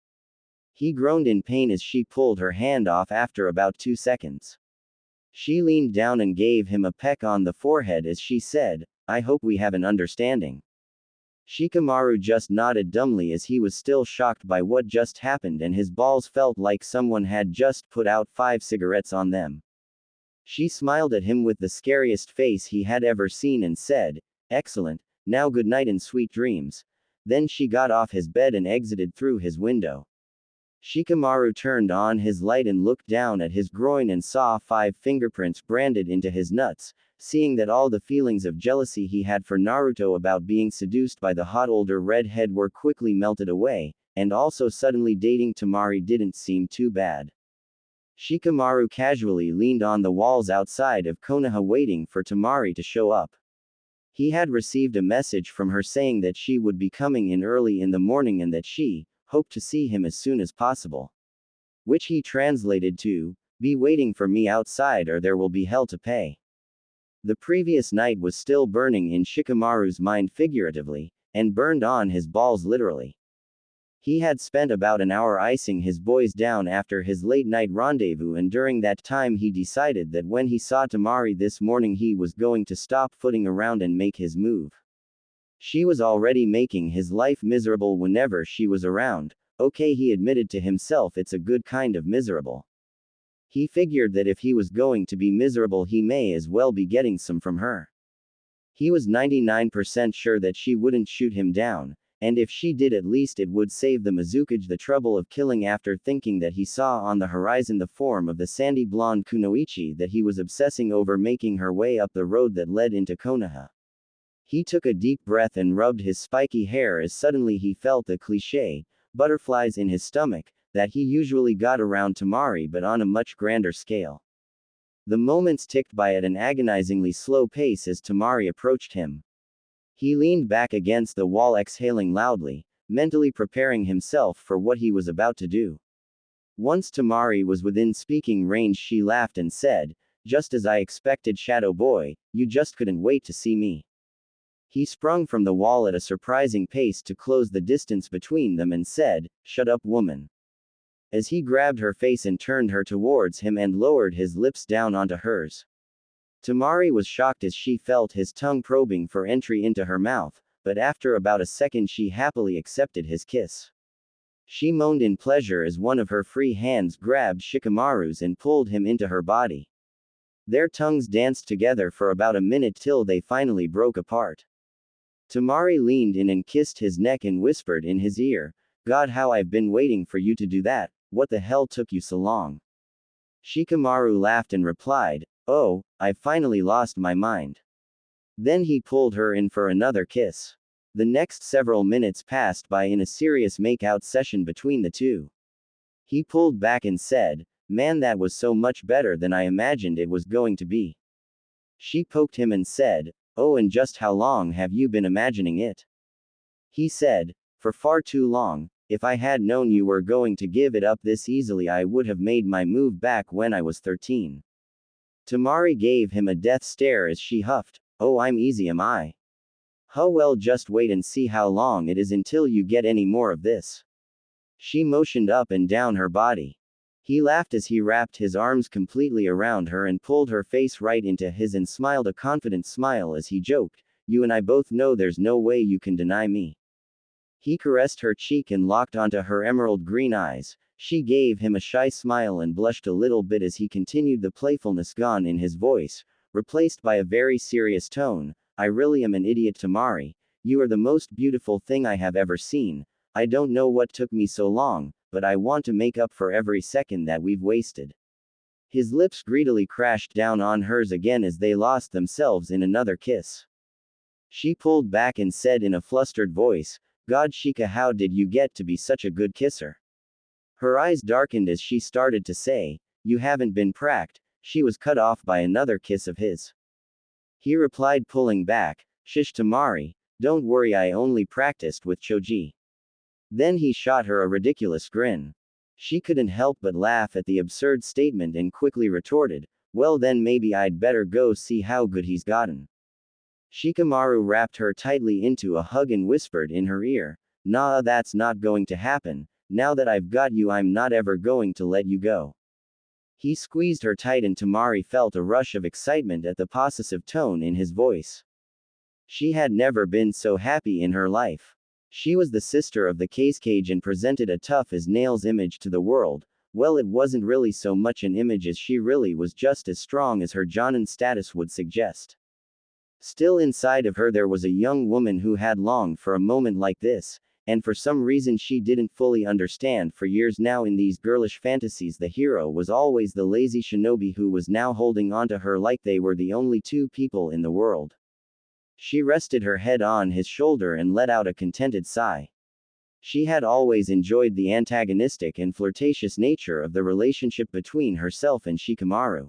He groaned in pain as she pulled her hand off after about 2 seconds. She leaned down and gave him a peck on the forehead as she said, I hope we have an understanding. Shikamaru just nodded dumbly as he was still shocked by what just happened and his balls felt like someone had just put out 5 cigarettes on them. She smiled at him with the scariest face he had ever seen and said, Excellent, now good night and sweet dreams. Then she got off his bed and exited through his window. Shikamaru turned on his light and looked down at his groin and saw 5 fingerprints branded into his nuts, seeing that all the feelings of jealousy he had for Naruto about being seduced by the hot older redhead were quickly melted away, and also suddenly dating Tamari didn't seem too bad. Shikamaru casually leaned on the walls outside of Konoha waiting for Tamari to show up. He had received a message from her saying that she would be coming in early in the morning and that she hoped to see him as soon as possible. Which he translated to, be waiting for me outside or there will be hell to pay. The previous night was still burning in Shikamaru's mind figuratively, and burned on his balls literally. He had spent about an hour icing his boys down after his late-night rendezvous, and during that time he decided that when he saw Tamari this morning he was going to stop footing around and make his move. She was already making his life miserable whenever she was around. Okay, he admitted to himself, it's a good kind of miserable. He figured that if he was going to be miserable he may as well be getting some from her. He was 99% sure that she wouldn't shoot him down, and if she did at least it would save the Mizukage the trouble of killing after thinking that he saw on the horizon the form of the sandy blonde Kunoichi that he was obsessing over making her way up the road that led into Konoha. He took a deep breath and rubbed his spiky hair as suddenly he felt the cliché, butterflies in his stomach, that he usually got around Tamari but on a much grander scale. The moments ticked by at an agonizingly slow pace as Tamari approached him. He leaned back against the wall exhaling loudly, mentally preparing himself for what he was about to do. Once Tamari was within speaking range she laughed and said, just as I expected, Shadow Boy, you just couldn't wait to see me. He sprung from the wall at a surprising pace to close the distance between them and said, shut up woman. As he grabbed her face and turned her towards him and lowered his lips down onto hers. Tamari was shocked as she felt his tongue probing for entry into her mouth, but after about a second she happily accepted his kiss. She moaned in pleasure as one of her free hands grabbed Shikamaru's and pulled him into her body. Their tongues danced together for about a minute till they finally broke apart. Tamari leaned in and kissed his neck and whispered in his ear, God, how I've been waiting for you to do that, what the hell took you so long? Shikamaru laughed and replied, oh, I've finally lost my mind. Then he pulled her in for another kiss. The next several minutes passed by in a serious make-out session between the two. He pulled back and said, man, that was so much better than I imagined it was going to be. She poked him and said, oh, and just how long have you been imagining it? He said, for far too long. If I had known you were going to give it up this easily I would have made my move back when I was 13. Tamari gave him a death stare as she huffed, oh, I'm easy am I? Huh, well, just wait and see how long it is until you get any more of this. She motioned up and down her body. He laughed as he wrapped his arms completely around her and pulled her face right into his and smiled a confident smile as he joked, you and I both know there's no way you can deny me. He caressed her cheek and locked onto her emerald green eyes. She gave him a shy smile and blushed a little bit as he continued, the playfulness gone in his voice, replaced by a very serious tone. I really am an idiot, Tamari. You are the most beautiful thing I have ever seen. I don't know what took me so long, but I want to make up for every second that we've wasted. His lips greedily crashed down on hers again as they lost themselves in another kiss. She pulled back and said in a flustered voice, God, Shika, how did you get to be such a good kisser? Her eyes darkened as she started to say, you haven't been pracked. She was cut off by another kiss of his. He replied, pulling back, shish Tamari, don't worry, I only practiced with Choji. Then he shot her a ridiculous grin. She couldn't help but laugh at the absurd statement and quickly retorted, well then maybe I'd better go see how good he's gotten. Shikamaru wrapped her tightly into a hug and whispered in her ear, nah, that's not going to happen. Now that I've got you I'm not ever going to let you go. He squeezed her tight and Tamari felt a rush of excitement at the possessive tone in his voice. She had never been so happy in her life. She was the sister of the case cage and presented a tough as nails image to the world. Well, it wasn't really so much an image as she really was just as strong as her Jonin status would suggest. Still inside of her there was a young woman who had longed for a moment like this, and for some reason she didn't fully understand. For years now in these girlish fantasies the hero was always the lazy shinobi who was now holding onto her like they were the only two people in the world. She rested her head on his shoulder and let out a contented sigh. She had always enjoyed the antagonistic and flirtatious nature of the relationship between herself and Shikamaru.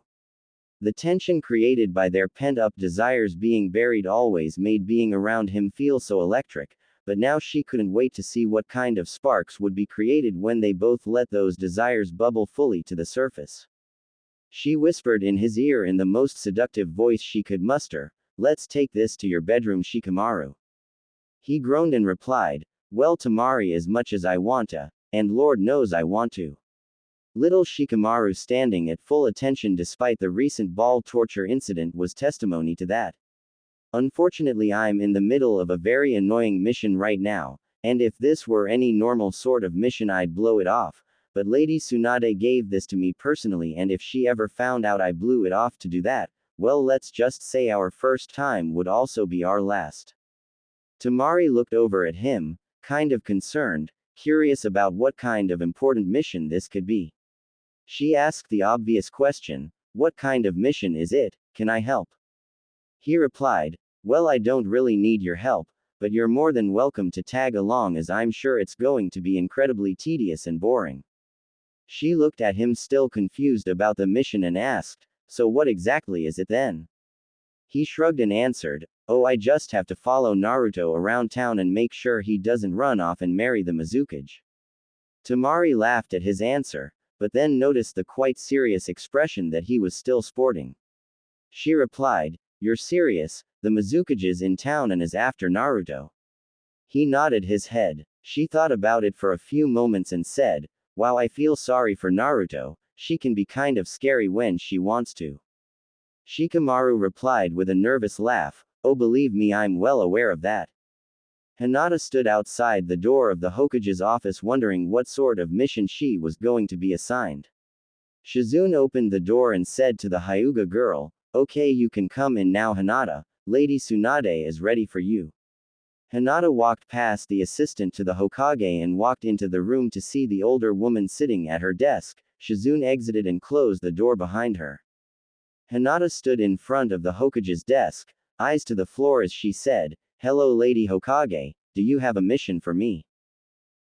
The tension created by their pent-up desires being buried always made being around him feel so electric, but now she couldn't wait to see what kind of sparks would be created when they both let those desires bubble fully to the surface. She whispered in his ear in the most seductive voice she could muster, "Let's take this to your bedroom, Shikamaru." He groaned and replied, "Well, Tamari, as much as I want to, and Lord knows I want to." Little Shikamaru, standing at full attention despite the recent ball torture incident, was testimony to that. "Unfortunately, I'm in the middle of a very annoying mission right now, and if this were any normal sort of mission I'd blow it off, but Lady Tsunade gave this to me personally, and if she ever found out I blew it off to do that, well, let's just say our first time would also be our last." Tamari looked over at him, kind of concerned, curious about what kind of important mission this could be. She asked the obvious question, "What kind of mission is it? Can I help?" He replied, "Well, I don't really need your help, but you're more than welcome to tag along as I'm sure it's going to be incredibly tedious and boring." She looked at him still confused about the mission and asked, "So what exactly is it then?" He shrugged and answered, "Oh, I just have to follow Naruto around town and make sure he doesn't run off and marry the Mizukage." Tamari laughed at his answer, but then noticed the quite serious expression that he was still sporting. She replied, "You're serious? The Mizukage's in town and is after Naruto?" He nodded his head. She thought about it for a few moments and said, "Wow, I feel sorry for Naruto, she can be kind of scary when she wants to." Shikamaru replied with a nervous laugh, "Oh, believe me, I'm well aware of that." Hinata stood outside the door of the Hokage's office wondering what sort of mission she was going to be assigned. Shizune opened the door and said to the Hyuga girl, "Okay, you can come in now, Hinata, Lady Tsunade is ready for you." Hinata walked past the assistant to the Hokage and walked into the room to see the older woman sitting at her desk. Shizune exited and closed the door behind her. Hinata stood in front of the Hokage's desk, eyes to the floor as she said, "Hello, Lady Hokage, do you have a mission for me?"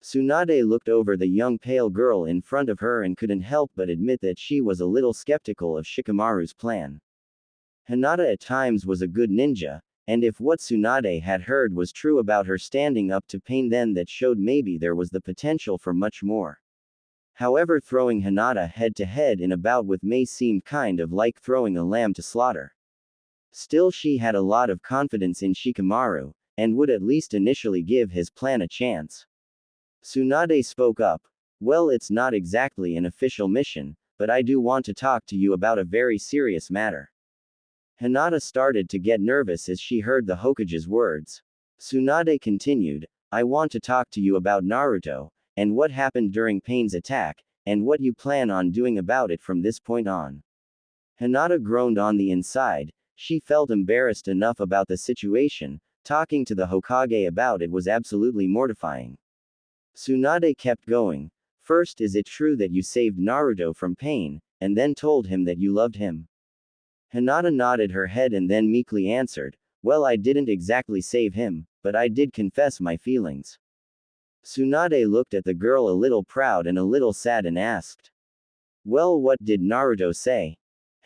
Tsunade looked over the young pale girl in front of her and couldn't help but admit that she was a little skeptical of Shikamaru's plan. Hinata at times was a good ninja, and if what Tsunade had heard was true about her standing up to pain, then that showed maybe there was the potential for much more. However, throwing Hinata head to head in a bout with Mei seemed kind of like throwing a lamb to slaughter. Still, she had a lot of confidence in Shikamaru, and would at least initially give his plan a chance. Tsunade spoke up, "Well, it's not exactly an official mission, but I do want to talk to you about a very serious matter." Hinata started to get nervous as she heard the Hokage's words. Tsunade continued, "I want to talk to you about Naruto, and what happened during Pain's attack, and what you plan on doing about it from this point on." Hinata groaned on the inside. She felt embarrassed enough about the situation. Talking to the Hokage about it was absolutely mortifying. Tsunade kept going. "First, is it true that you saved Naruto from Pain, and then told him that you loved him?" Hinata nodded her head and then meekly answered, "Well, I didn't exactly save him, but I did confess my feelings." Tsunade looked at the girl a little proud and a little sad and asked, "Well, what did Naruto say?"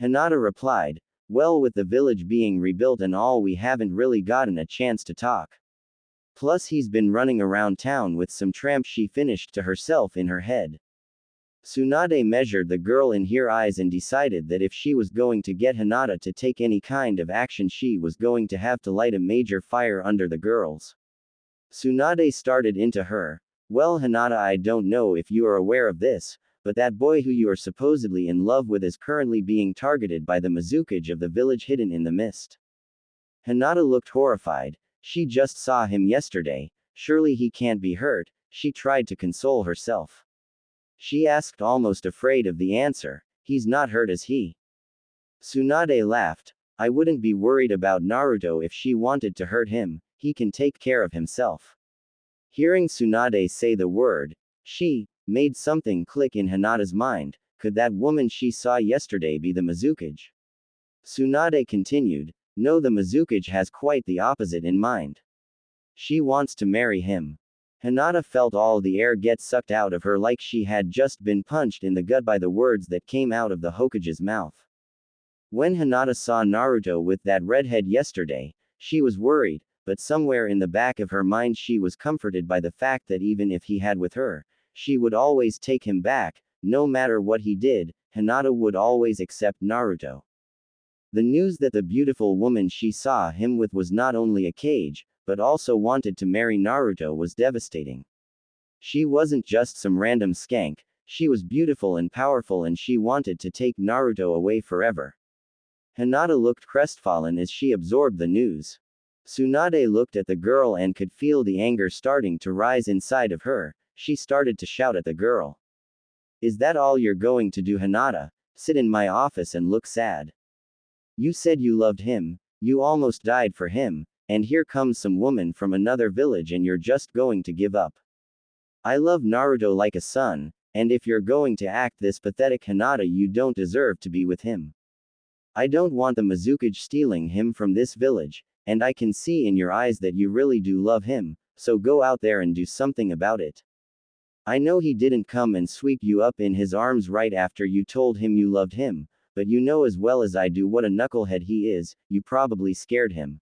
Hinata replied, "Well, with the village being rebuilt and all, we haven't really gotten a chance to talk. Plus, he's been running around town with some tramp," she finished to herself in her head. Tsunade measured the girl in her eyes and decided that if she was going to get Hinata to take any kind of action, she was going to have to light a major fire under the girls. Tsunade started into her, "Well, Hinata, I don't know if you are aware of this, but that boy who you are supposedly in love with is currently being targeted by the Mizukage of the village hidden in the mist. Hinata looked horrified. She just saw him yesterday. Surely he can't be hurt. She tried to console herself. She asked, almost afraid of the answer. He's not hurt, is he? Tsunade laughed. I wouldn't be worried about Naruto if she wanted to hurt him. He can take care of himself. Hearing Tsunade say the word, she, made something click in Hinata's mind. Could that woman she saw yesterday be the Mizukage? Tsunade continued, no, the Mizukage has quite the opposite in mind. She wants to marry him. Hinata felt all the air get sucked out of her like she had just been punched in the gut by the words that came out of the Hokage's mouth. When Hinata saw Naruto with that redhead yesterday, she was worried, but somewhere in the back of her mind she was comforted by the fact that even if he had with her, she would always take him back. No matter what he did, Hinata would always accept Naruto. The news that the beautiful woman she saw him with was not only a cage, but also wanted to marry Naruto was devastating. She wasn't just some random skank, she was beautiful and powerful, and she wanted to take Naruto away forever. Hinata looked crestfallen as she absorbed the news. Tsunade looked at the girl and could feel the anger starting to rise inside of her. She started to shout at the girl. Is that all you're going to do, Hinata? Sit in my office and look sad. You said you loved him, you almost died for him, and here comes some woman from another village and you're just going to give up. I love Naruto like a son, and if you're going to act this pathetic, Hinata, you don't deserve to be with him. I don't want the Mizukage stealing him from this village, and I can see in your eyes that you really do love him, so go out there and do something about it. I know he didn't come and sweep you up in his arms right after you told him you loved him, but you know as well as I do what a knucklehead he is. You probably scared him.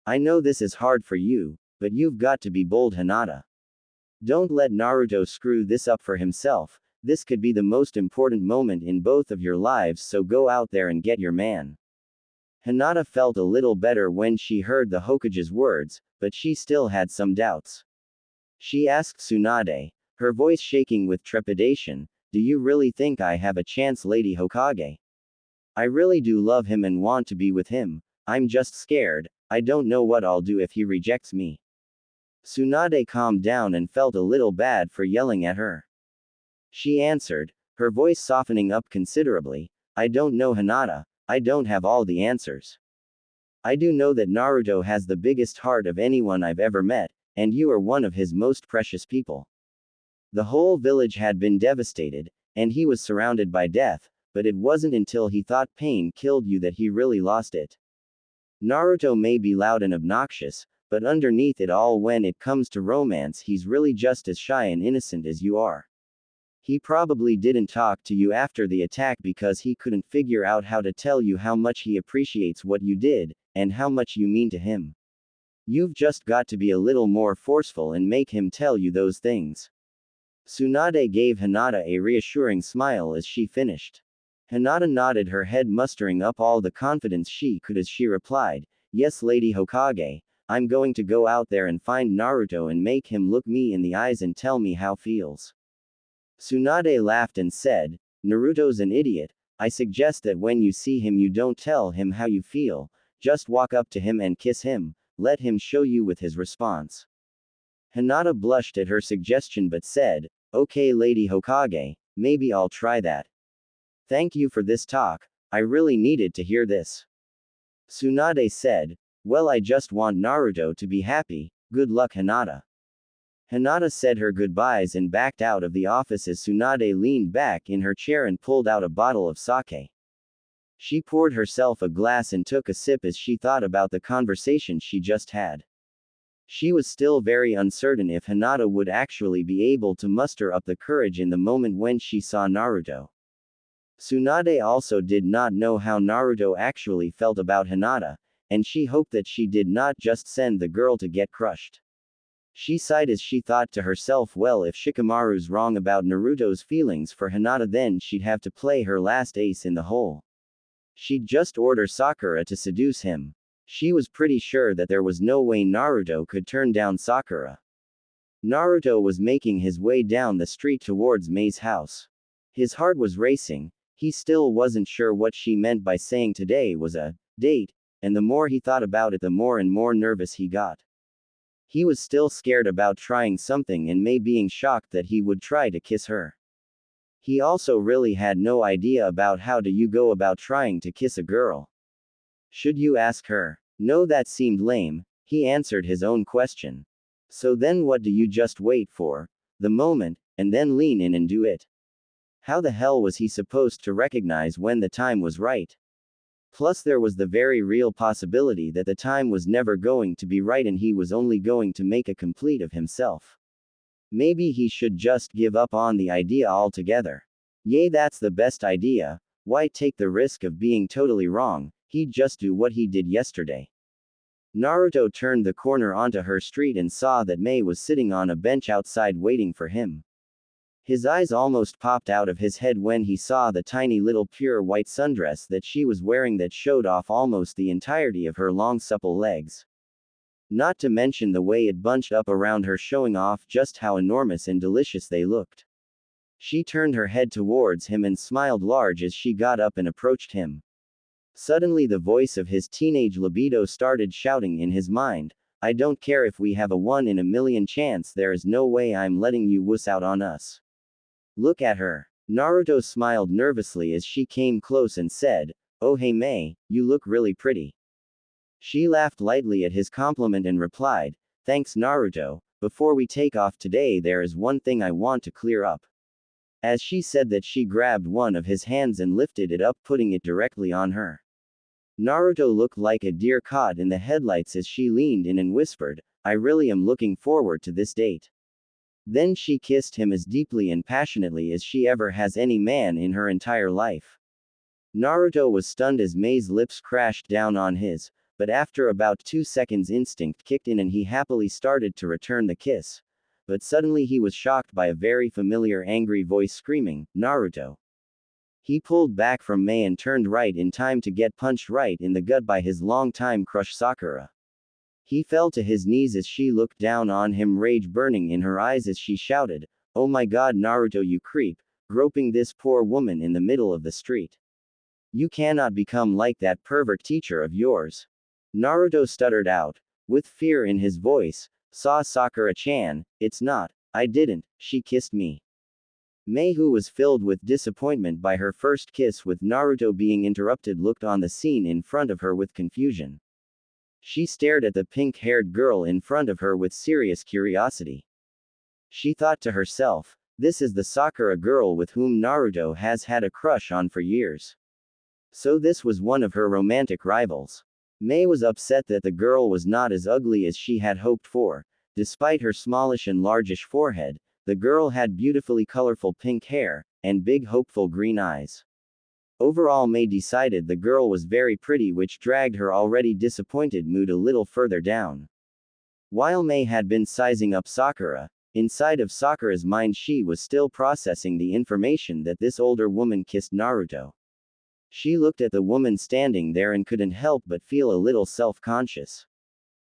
I know this is hard for you, but you've got to be bold, Hinata. Don't let Naruto screw this up for himself. This could be the most important moment in both of your lives, so go out there and get your man. Hinata felt a little better when she heard the Hokage's words, but she still had some doubts. She asked Tsunade, her voice shaking with trepidation, do you really think I have a chance, Lady Hokage? I really do love him and want to be with him. I'm just scared. I don't know what I'll do if he rejects me. Tsunade calmed down and felt a little bad for yelling at her. She answered, her voice softening up considerably, I don't know, Hinata. I don't have all the answers. I do know that Naruto has the biggest heart of anyone I've ever met, and you are one of his most precious people. The whole village had been devastated, and he was surrounded by death, but it wasn't until he thought pain killed you that he really lost it. Naruto may be loud and obnoxious, but underneath it all, when it comes to romance, he's really just as shy and innocent as you are. He probably didn't talk to you after the attack because he couldn't figure out how to tell you how much he appreciates what you did, and how much you mean to him. You've just got to be a little more forceful and make him tell you those things. Tsunade gave Hinata a reassuring smile as she finished. Hinata nodded her head, mustering up all the confidence she could as she replied, yes, Lady Hokage, I'm going to go out there and find Naruto and make him look me in the eyes and tell me how feels. Tsunade laughed and said, Naruto's an idiot. I suggest that when you see him you don't tell him how you feel, just walk up to him and kiss him, let him show you with his response. Hinata blushed at her suggestion but said, okay, Lady Hokage, maybe I'll try that. Thank you for this talk, I really needed to hear this. Tsunade said, well, I just want Naruto to be happy, good luck, Hinata. Hinata said her goodbyes and backed out of the office as Tsunade leaned back in her chair and pulled out a bottle of sake. She poured herself a glass and took a sip as she thought about the conversation she just had. She was still very uncertain if Hinata would actually be able to muster up the courage in the moment when she saw Naruto. Tsunade also did not know how Naruto actually felt about Hinata, and she hoped that she did not just send the girl to get crushed. She sighed as she thought to herself, well, if Shikamaru's wrong about Naruto's feelings for Hinata, then she'd have to play her last ace in the hole. She'd just order Sakura to seduce him. She was pretty sure that there was no way Naruto could turn down Sakura. Naruto was making his way down the street towards Mei's house. His heart was racing. He still wasn't sure what she meant by saying today was a date, and the more he thought about it, the more and more nervous he got. He was still scared about trying something and May being shocked that he would try to kiss her. He also really had no idea about how do you go about trying to kiss a girl. Should you ask her? No, that seemed lame. He answered his own question. So then what do you just wait for? The moment, and then lean in and do it. How the hell was he supposed to recognize when the time was right? Plus there was the very real possibility that the time was never going to be right and he was only going to make a complete of himself. Maybe he should just give up on the idea altogether. Yay, that's the best idea. Why take the risk of being totally wrong? He'd just do what he did yesterday. Naruto turned the corner onto her street and saw that May was sitting on a bench outside waiting for him. His eyes almost popped out of his head when he saw the tiny little pure white sundress that she was wearing that showed off almost the entirety of her long supple legs. Not to mention the way it bunched up around her, showing off just how enormous and delicious they looked. She turned her head towards him and smiled large as she got up and approached him. Suddenly the voice of his teenage libido started shouting in his mind, "I don't care if we have a 1 in a million chance, there is no way I'm letting you wuss out on us. Look at her." Naruto smiled nervously as she came close and said, "Oh hey May, you look really pretty." She laughed lightly at his compliment and replied, "Thanks Naruto, before we take off today there is one thing I want to clear up." As she said that, she grabbed one of his hands and lifted it up, putting it directly on her. Naruto looked like a deer caught in the headlights as she leaned in and whispered, "I really am looking forward to this date." Then she kissed him as deeply and passionately as she ever has any man in her entire life. Naruto was stunned as May's lips crashed down on his, but after about 2 seconds instinct kicked in and he happily started to return the kiss. But suddenly he was shocked by a very familiar angry voice screaming, "Naruto." He pulled back from May and turned right in time to get punched right in the gut by his long-time crush Sakura. He fell to his knees as she looked down on him, rage burning in her eyes as she shouted, "Oh my god Naruto, you creep, groping this poor woman in the middle of the street. You cannot become like that pervert teacher of yours." Naruto stuttered out, with fear in his voice, Sakura-chan, it's not, I didn't, she kissed me." May, who was filled with disappointment by her first kiss with Naruto being interrupted, looked on the scene in front of her with confusion. She stared at the pink-haired girl in front of her with serious curiosity. She thought to herself, this is the Sakura girl with whom Naruto has had a crush on for years. So this was one of her romantic rivals. May was upset that the girl was not as ugly as she had hoped for. Despite her smallish and largish forehead, the girl had beautifully colorful pink hair, and big hopeful green eyes. Overall, May decided the girl was very pretty, which dragged her already disappointed mood a little further down. While May had been sizing up Sakura, inside of Sakura's mind she was still processing the information that this older woman kissed Naruto. She looked at the woman standing there and couldn't help but feel a little self-conscious.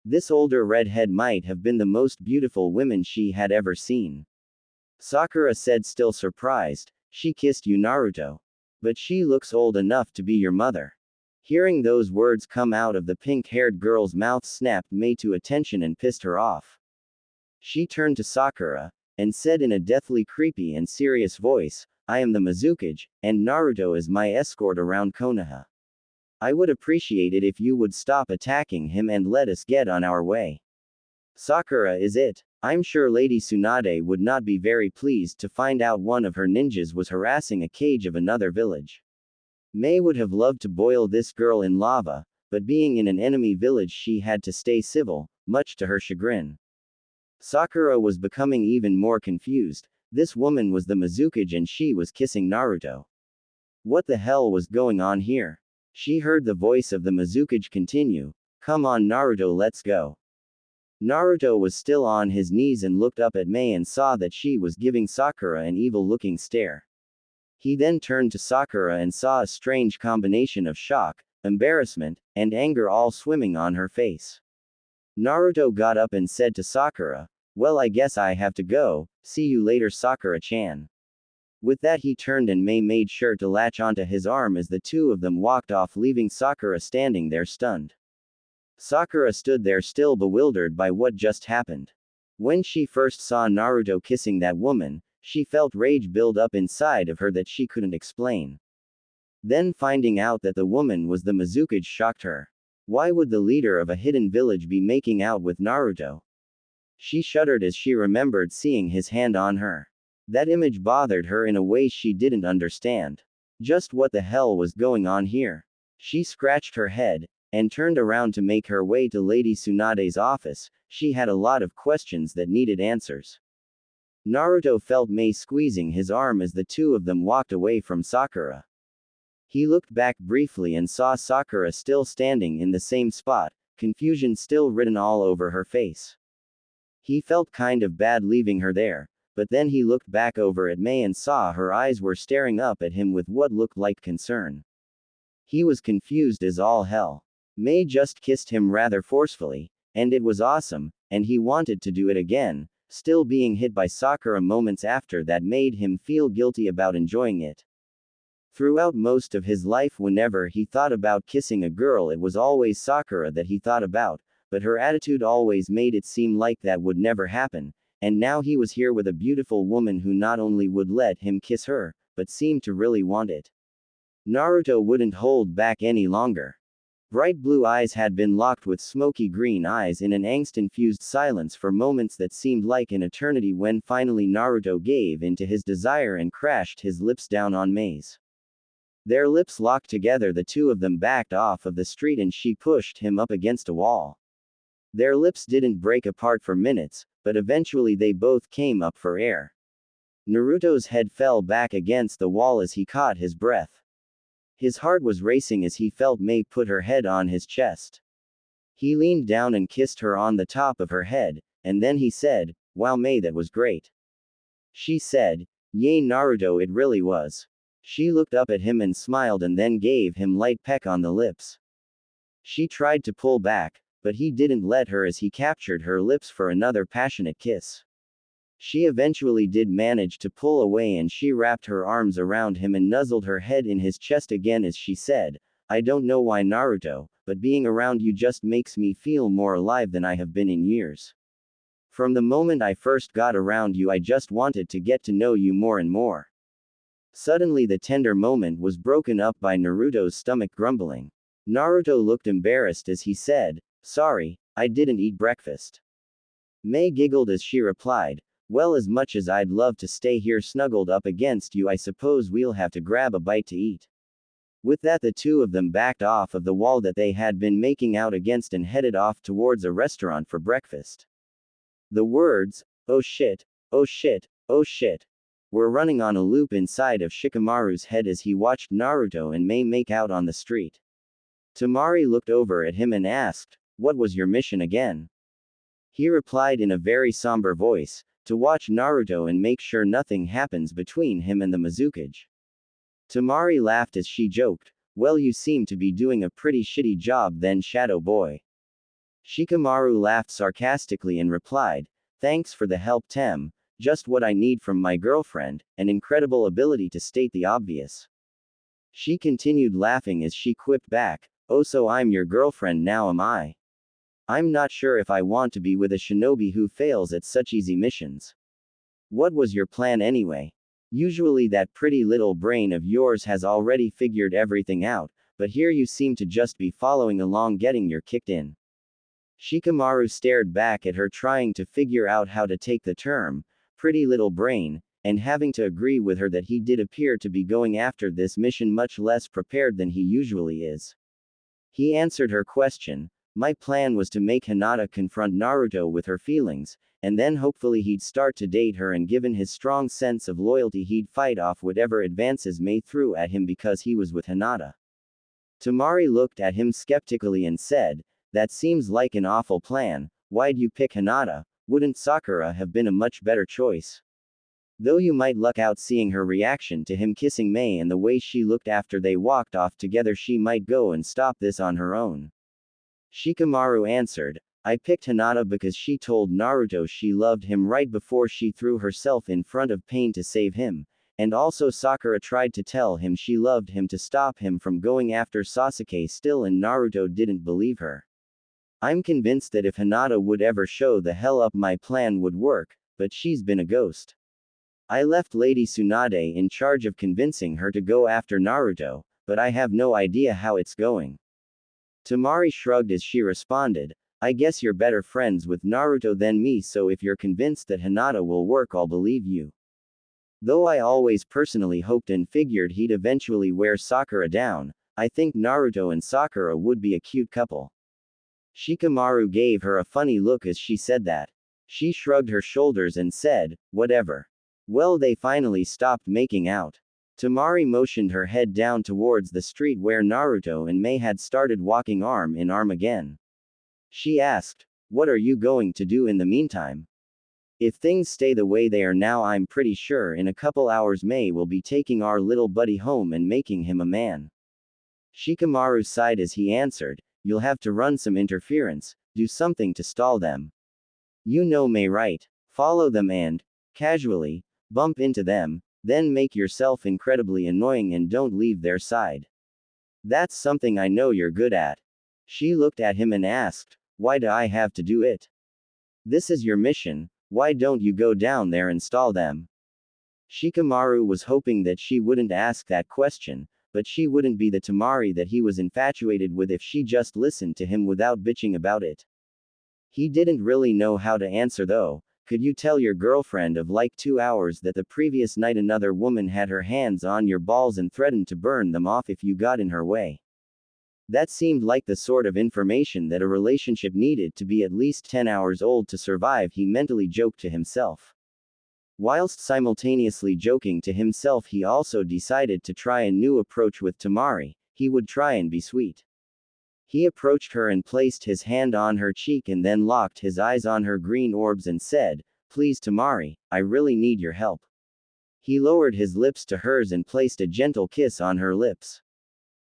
This older redhead might have been the most beautiful woman she had ever seen. Sakura said, still surprised, "She kissed you Naruto. But she looks old enough to be your mother." Hearing those words come out of the pink-haired girl's mouth snapped May to attention and pissed her off. She turned to Sakura, and said in a deathly creepy and serious voice, "I am the Mizukage, and Naruto is my escort around Konoha. I would appreciate it if you would stop attacking him and let us get on our way." Sakura, is it? I'm sure Lady Tsunade would not be very pleased to find out one of her ninjas was harassing a cage of another village. May would have loved to boil this girl in lava, but being in an enemy village she had to stay civil, much to her chagrin. Sakura was becoming even more confused. This woman was the Mizukage and she was kissing Naruto. What the hell was going on here? She heard the voice of the Mizukage continue, "Come on Naruto, let's go." Naruto was still on his knees and looked up at May and saw that she was giving Sakura an evil-looking stare. He then turned to Sakura and saw a strange combination of shock, embarrassment, and anger all swimming on her face. Naruto got up and said to Sakura, "Well, I guess I have to go, see you later Sakura-chan." With that he turned and Mei made sure to latch onto his arm as the two of them walked off, leaving Sakura standing there stunned. Sakura stood there still bewildered by what just happened. When she first saw Naruto kissing that woman, she felt rage build up inside of her that she couldn't explain. Then finding out that the woman was the Mizukage shocked her. Why would the leader of a hidden village be making out with Naruto? She shuddered as she remembered seeing his hand on her. That image bothered her in a way she didn't understand. Just what the hell was going on here? She scratched her head, and turned around to make her way to Lady Tsunade's office. She had a lot of questions that needed answers. Naruto felt Mei squeezing his arm as the two of them walked away from Sakura. He looked back briefly and saw Sakura still standing in the same spot, confusion still written all over her face. He felt kind of bad leaving her there, but then he looked back over at Mei and saw her eyes were staring up at him with what looked like concern. He was confused as all hell. Mei just kissed him rather forcefully, and it was awesome, and he wanted to do it again. Still being hit by Sakura moments after that made him feel guilty about enjoying it. Throughout most of his life, whenever he thought about kissing a girl, it was always Sakura that he thought about, but her attitude always made it seem like that would never happen, and now he was here with a beautiful woman who not only would let him kiss her, but seemed to really want it. Naruto wouldn't hold back any longer. Bright blue eyes had been locked with smoky green eyes in an angst-infused silence for moments that seemed like an eternity when finally Naruto gave in to his desire and crashed his lips down on Mei's. Their lips locked together, the two of them backed off of the street and she pushed him up against a wall. Their lips didn't break apart for minutes, but eventually they both came up for air. Naruto's head fell back against the wall as he caught his breath. His heart was racing as he felt Mei put her head on his chest. He leaned down and kissed her on the top of her head, and then he said, "Wow Mei, that was great." She said, "Yay Naruto, it really was." She looked up at him and smiled and then gave him light peck on the lips. She tried to pull back, but he didn't let her as he captured her lips for another passionate kiss. She eventually did manage to pull away and she wrapped her arms around him and nuzzled her head in his chest again as she said, "I don't know why Naruto, but being around you just makes me feel more alive than I have been in years. From the moment I first got around you I just wanted to get to know you more and more." Suddenly the tender moment was broken up by Naruto's stomach grumbling. Naruto looked embarrassed as he said, "Sorry, I didn't eat breakfast." Mei giggled as she replied, "Well, as much as I'd love to stay here snuggled up against you, I suppose we'll have to grab a bite to eat." With that the two of them backed off of the wall that they had been making out against and headed off towards a restaurant for breakfast. The words, "Oh shit, oh shit, oh shit," were running on a loop inside of Shikamaru's head as he watched Naruto and Mei make out on the street. Temari looked over at him and asked, "What was your mission again?" He replied in a very somber voice, "To watch Naruto and make sure nothing happens between him and the Mizukage." Temari laughed as she joked, "Well, you seem to be doing a pretty shitty job then, Shadow Boy." Shikamaru laughed sarcastically and replied, "Thanks for the help, Tem. Just what I need from my girlfriend, an incredible ability to state the obvious." She continued laughing as she quipped back, "Oh, so I'm your girlfriend now, am I? I'm not sure if I want to be with a shinobi who fails at such easy missions. What was your plan anyway? Usually that pretty little brain of yours has already figured everything out, but here you seem to just be following along getting your kicked in." Shikamaru stared back at her trying to figure out how to take the term, "pretty little brain," and having to agree with her that he did appear to be going after this mission much less prepared than he usually is. He answered her question, "My plan was to make Hinata confront Naruto with her feelings, and then hopefully he'd start to date her, and given his strong sense of loyalty he'd fight off whatever advances Mei threw at him because he was with Hinata." Temari looked at him skeptically and said, "That seems like an awful plan. Why'd you pick Hinata? Wouldn't Sakura have been a much better choice? Though you might luck out seeing her reaction to him kissing Mei and the way she looked after they walked off together, she might go and stop this on her own." Shikamaru answered, "I picked Hinata because she told Naruto she loved him right before she threw herself in front of pain to save him, and also Sakura tried to tell him she loved him to stop him from going after Sasuke still, and Naruto didn't believe her. I'm convinced that if Hinata would ever show the hell up, my plan would work, but she's been a ghost. I left Lady Tsunade in charge of convincing her to go after Naruto, but I have no idea how it's going. Temari shrugged as she responded, I guess you're better friends with Naruto than me, so if you're convinced that Hinata will work, I'll believe you. Though I always personally hoped and figured he'd eventually wear Sakura down, I think Naruto and Sakura would be a cute couple. Shikamaru gave her a funny look as she said that. She shrugged her shoulders and said, whatever. Well, they finally stopped making out. Temari motioned her head down towards the street where Naruto and Mei had started walking arm in arm again. She asked, what are you going to do in the meantime? If things stay the way they are now, I'm pretty sure in a couple hours Mei will be taking our little buddy home and making him a man. Shikamaru sighed as he answered, you'll have to run some interference, do something to stall them. You know Mei, right? Follow them and, casually, bump into them, then make yourself incredibly annoying and don't leave their side. That's something I know you're good at. She looked at him and asked, why do I have to do it? This is your mission, why don't you go down there and stall them? Shikamaru was hoping that she wouldn't ask that question, but she wouldn't be the Temari that he was infatuated with if she just listened to him without bitching about it. He didn't really know how to answer though. Could you tell your girlfriend of like 2 hours that the previous night another woman had her hands on your balls and threatened to burn them off if you got in her way? That seemed like the sort of information that a relationship needed to be at least 10 hours old to survive, he mentally joked to himself. Whilst simultaneously joking to himself, he also decided to try a new approach with Temari. He would try and be sweet. He approached her and placed his hand on her cheek and then locked his eyes on her green orbs and said, please Temari, I really need your help. He lowered his lips to hers and placed a gentle kiss on her lips.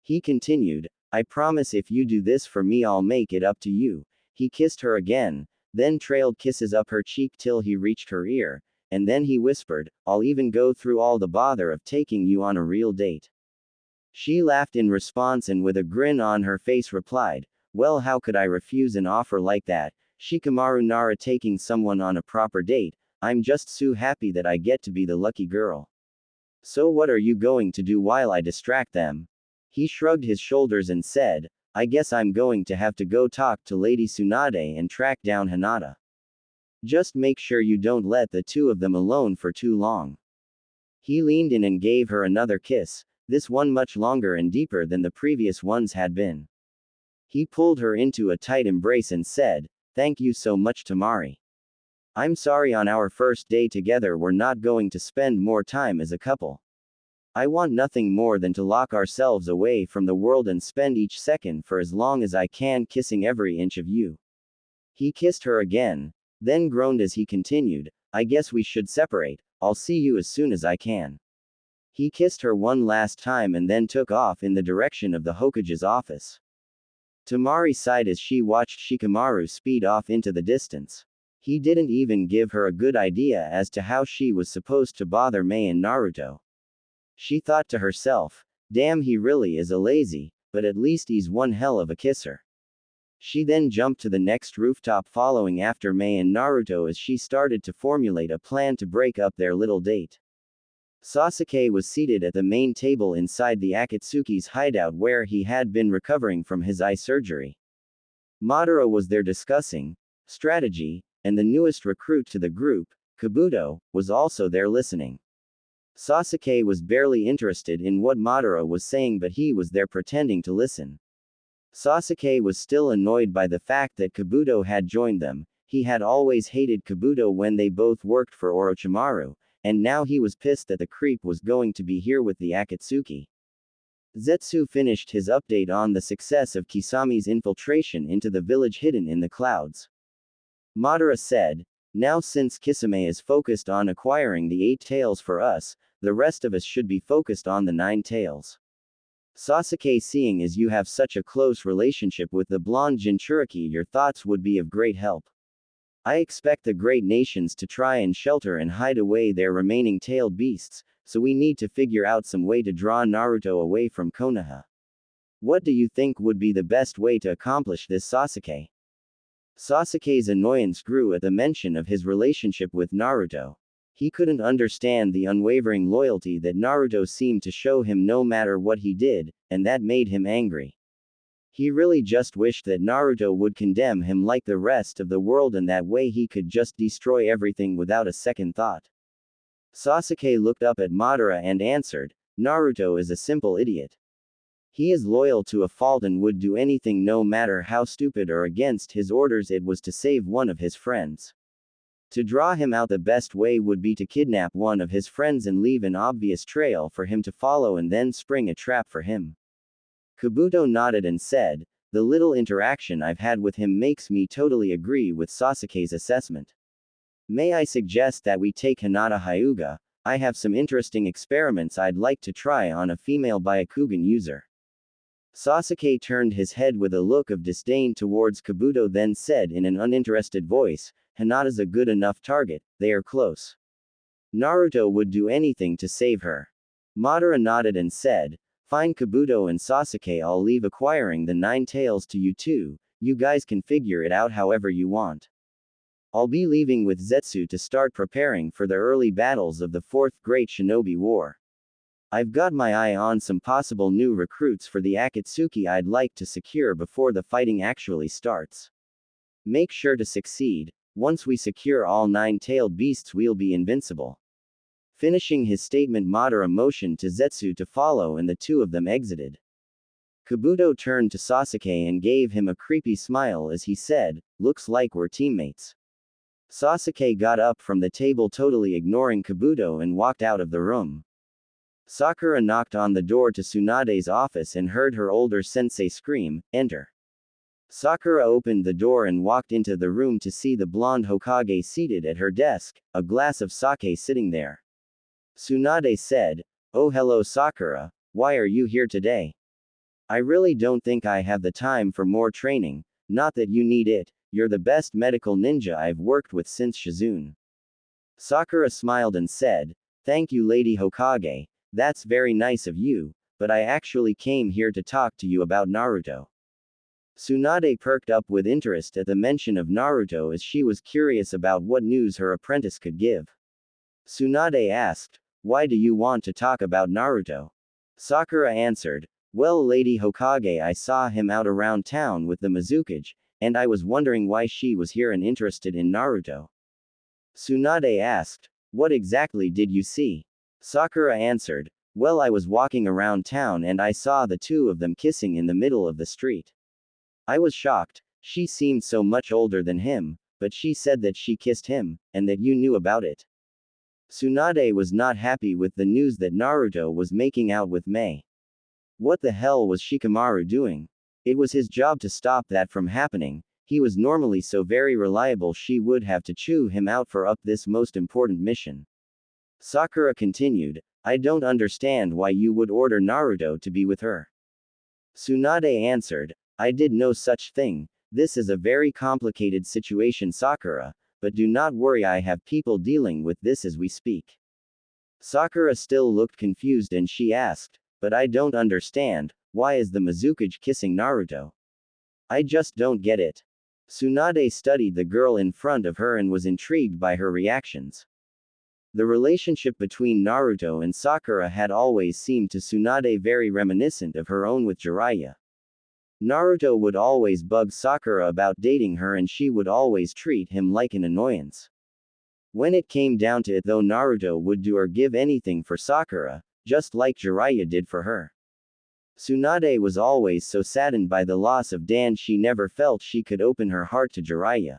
He continued, I promise if you do this for me I'll make it up to you. He kissed her again, then trailed kisses up her cheek till he reached her ear, and then he whispered, I'll even go through all the bother of taking you on a real date. She laughed in response and with a grin on her face replied, well, how could I refuse an offer like that? Shikamaru Nara, taking someone on a proper date, I'm just so happy that I get to be the lucky girl. So what are you going to do while I distract them? He shrugged his shoulders and said, I guess I'm going to have to go talk to Lady Tsunade and track down Hinata. Just make sure you don't let the two of them alone for too long. He leaned in and gave her another kiss, this one much longer and deeper than the previous ones had been. He pulled her into a tight embrace and said, thank you so much Temari. I'm sorry on our first day together we're not going to spend more time as a couple. I want nothing more than to lock ourselves away from the world and spend each second for as long as I can kissing every inch of you. He kissed her again, then groaned as he continued, I guess we should separate, I'll see you as soon as I can. He kissed her one last time and then took off in the direction of the Hokage's office. Temari sighed as she watched Shikamaru speed off into the distance. He didn't even give her a good idea as to how she was supposed to bother Mei and Naruto. She thought to herself, damn, he really is a lazy, but at least he's one hell of a kisser. She then jumped to the next rooftop following after Mei and Naruto as she started to formulate a plan to break up their little date. Sasuke was seated at the main table inside the Akatsuki's hideout where he had been recovering from his eye surgery. Madara was there discussing strategy, and the newest recruit to the group, Kabuto, was also there listening. Sasuke was barely interested in what Madara was saying, but he was there pretending to listen. Sasuke was still annoyed by the fact that Kabuto had joined them. He had always hated Kabuto when they both worked for Orochimaru, and now he was pissed that the creep was going to be here with the Akatsuki. Zetsu finished his update on the success of Kisami's infiltration into the village hidden in the clouds. Madara said, now since Kisame is focused on acquiring the 8 tails for us, the rest of us should be focused on the 9 tails. Sasuke, seeing as you have such a close relationship with the blonde Jinchuriki, your thoughts would be of great help. I expect the great nations to try and shelter and hide away their remaining tailed beasts, so we need to figure out some way to draw Naruto away from Konoha. What do you think would be the best way to accomplish this, Sasuke? Sasuke's annoyance grew at the mention of his relationship with Naruto. He couldn't understand the unwavering loyalty that Naruto seemed to show him no matter what he did, and that made him angry. He really just wished that Naruto would condemn him like the rest of the world, and that way he could just destroy everything without a second thought. Sasuke looked up at Madara and answered, Naruto is a simple idiot. He is loyal to a fault and would do anything no matter how stupid or against his orders it was to save one of his friends. To draw him out, the best way would be to kidnap one of his friends and leave an obvious trail for him to follow and then spring a trap for him. Kabuto nodded and said, the little interaction I've had with him makes me totally agree with Sasuke's assessment. May I suggest that we take Hinata Hyuga? I have some interesting experiments I'd like to try on a female Byakugan user. Sasuke turned his head with a look of disdain towards Kabuto, then said in an uninterested voice, Hinata's a good enough target, they are close. Naruto would do anything to save her. Madara nodded and said, fine Kabuto and Sasuke, I'll leave acquiring the 9 tails to you two, you guys can figure it out however you want. I'll be leaving with Zetsu to start preparing for the early battles of the 4th Great Shinobi War. I've got my eye on some possible new recruits for the Akatsuki I'd like to secure before the fighting actually starts. Make sure to succeed. Once we secure all 9-tailed beasts, we'll be invincible. Finishing his statement, Madara motioned to Zetsu to follow and the two of them exited. Kabuto turned to Sasuke and gave him a creepy smile as he said, looks like we're teammates. Sasuke got up from the table, totally ignoring Kabuto, and walked out of the room. Sakura knocked on the door to Tsunade's office and heard her older sensei scream, enter. Sakura opened the door and walked into the room to see the blonde Hokage seated at her desk, a glass of sake sitting there. Tsunade said, oh hello Sakura, why are you here today? I really don't think I have the time for more training, not that you need it, you're the best medical ninja I've worked with since Shizune. Sakura smiled and said, thank you Lady Hokage, that's very nice of you, but I actually came here to talk to you about Naruto. Tsunade perked up with interest at the mention of Naruto as she was curious about what news her apprentice could give. Tsunade asked, why do you want to talk about Naruto? Sakura answered, well Lady Hokage, I saw him out around town with the Mizukage, and I was wondering why she was here and interested in Naruto. Tsunade asked, what exactly did you see? Sakura answered, well I was walking around town and I saw the two of them kissing in the middle of the street. I was shocked, she seemed so much older than him, but she said that she kissed him, and that you knew about it. Tsunade was not happy with the news that Naruto was making out with Mei. What the hell was Shikamaru doing? It was his job to stop that from happening, he was normally so very reliable, she would have to chew him out for up this most important mission. Sakura continued, I don't understand why you would order Naruto to be with her. Tsunade answered, I did no such thing, this is a very complicated situation Sakura, but do not worry, I have people dealing with this as we speak. Sakura still looked confused and she asked, but I don't understand, why is the Mizukage kissing Naruto? I just don't get it. Tsunade studied the girl in front of her and was intrigued by her reactions. The relationship between Naruto and Sakura had always seemed to Tsunade very reminiscent of her own with Jiraiya. Naruto would always bug Sakura about dating her and she would always treat him like an annoyance. When it came down to it though, Naruto would do or give anything for Sakura, just like Jiraiya did for her. Tsunade was always so saddened by the loss of Dan she never felt she could open her heart to Jiraiya.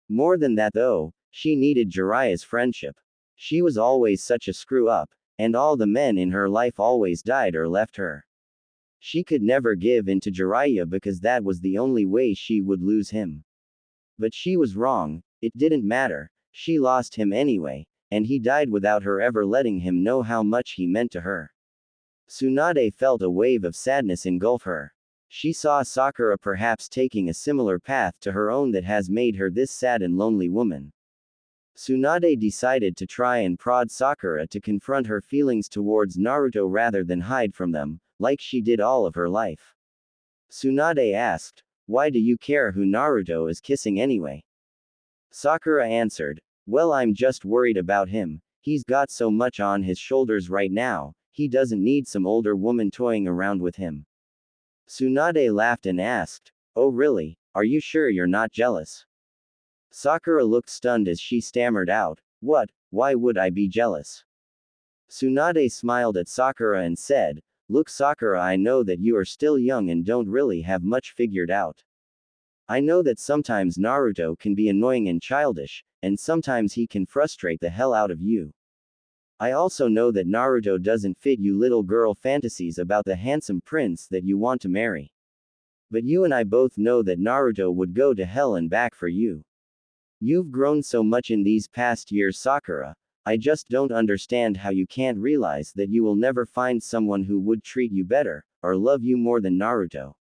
More than that though, she needed Jiraiya's friendship. She was always such a screw-up, and all the men in her life always died or left her. She could never give in to Jiraiya because that was the only way she would lose him. But she was wrong, it didn't matter, she lost him anyway, and he died without her ever letting him know how much he meant to her. Tsunade felt a wave of sadness engulf her. She saw Sakura perhaps taking a similar path to her own that has made her this sad and lonely woman. Tsunade decided to try and prod Sakura to confront her feelings towards Naruto rather than hide from them, like she did all of her life. Tsunade asked, "Why do you care who Naruto is kissing anyway?" Sakura answered, "Well, I'm just worried about him. He's got so much on his shoulders right now, he doesn't need some older woman toying around with him." Tsunade laughed and asked, "Oh really? Are you sure you're not jealous?" Sakura looked stunned as she stammered out, "What? Why would I be jealous?" Tsunade smiled at Sakura and said, "Look Sakura, I know that you are still young and don't really have much figured out. I know that sometimes Naruto can be annoying and childish, and sometimes he can frustrate the hell out of you. I also know that Naruto doesn't fit you little girl fantasies about the handsome prince that you want to marry. But you and I both know that Naruto would go to hell and back for you. You've grown so much in these past years, Sakura. I just don't understand how you can't realize that you will never find someone who would treat you better, or love you more than Naruto.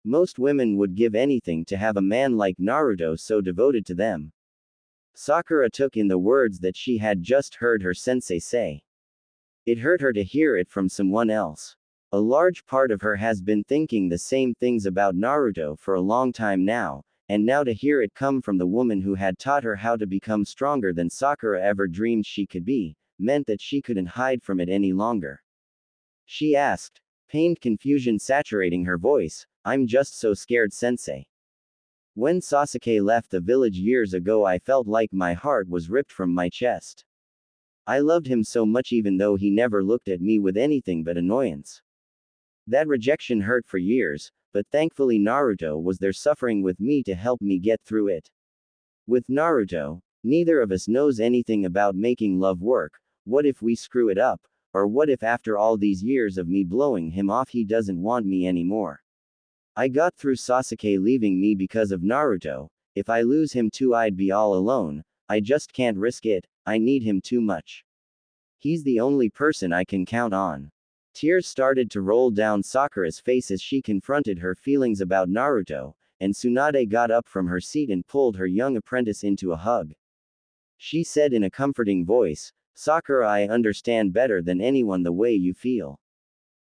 Most women would give anything to have a man like Naruto so devoted to them." Sakura took in the words that she had just heard her sensei say. It hurt her to hear it from someone else. A large part of her has been thinking the same things about Naruto for a long time now, and now to hear it come from the woman who had taught her how to become stronger than Sakura ever dreamed she could be, meant that she couldn't hide from it any longer. She asked, pained confusion saturating her voice, "I'm just so scared, sensei. When Sasuke left the village years ago, I felt like my heart was ripped from my chest. I loved him so much even though he never looked at me with anything but annoyance. That rejection hurt for years, but thankfully Naruto was there suffering with me to help me get through it. With Naruto, neither of us knows anything about making love work. What if we screw it up? Or what if after all these years of me blowing him off he doesn't want me anymore? I got through Sasuke leaving me because of Naruto. If I lose him too, I'd be all alone. I just can't risk it. I need him too much. He's the only person I can count on." Tears started to roll down Sakura's face as she confronted her feelings about Naruto, and Tsunade got up from her seat and pulled her young apprentice into a hug. She said in a comforting voice, "Sakura, I understand better than anyone the way you feel.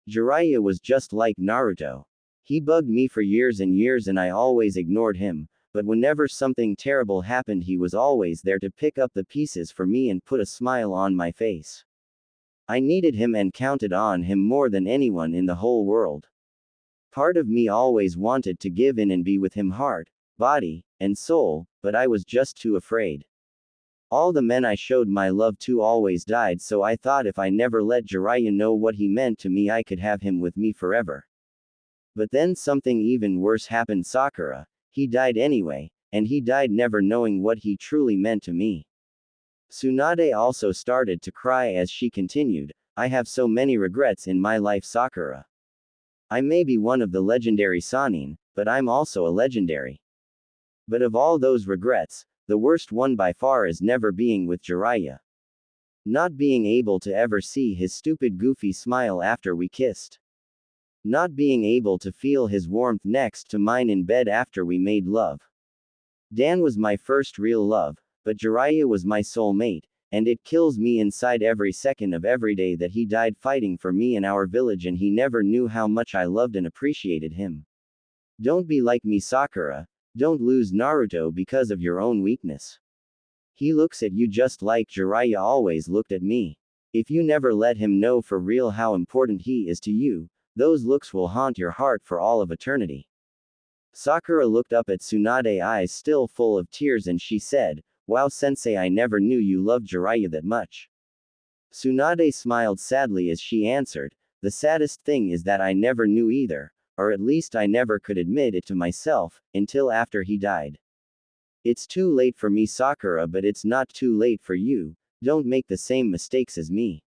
Jiraiya was just like Naruto. He bugged me for years and years and I always ignored him, but whenever something terrible happened he was always there to pick up the pieces for me and put a smile on my face. I needed him and counted on him more than anyone in the whole world. Part of me always wanted to give in and be with him heart, body, and soul, but I was just too afraid. All the men I showed my love to always died, so I thought if I never let Jiraiya know what he meant to me I could have him with me forever. But then something even worse happened, Sakura. He died anyway, and he died never knowing what he truly meant to me." Tsunade also started to cry as she continued, "I have so many regrets in my life, Sakura. I may be one of the legendary Sannin, but I'm also a legendary. But of all those regrets, the worst one by far is never being with Jiraiya. Not being able to ever see his stupid goofy smile after we kissed. Not being able to feel his warmth next to mine in bed after we made love. Dan was my first real love, but Jiraiya was my soulmate, and it kills me inside every second of every day that he died fighting for me in our village and he never knew how much I loved and appreciated him. Don't be like me, Sakura. Don't lose Naruto because of your own weakness. He looks at you just like Jiraiya always looked at me. If you never let him know for real how important he is to you, those looks will haunt your heart for all of eternity." Sakura looked up at Tsunade, eyes still full of tears, and she said, "Wow, sensei, I never knew you loved Jiraiya that much." Tsunade smiled sadly as she answered, "The saddest thing is that I never knew either, or at least I never could admit it to myself, until after he died. It's too late for me, Sakura, but it's not too late for you. Don't make the same mistakes as me.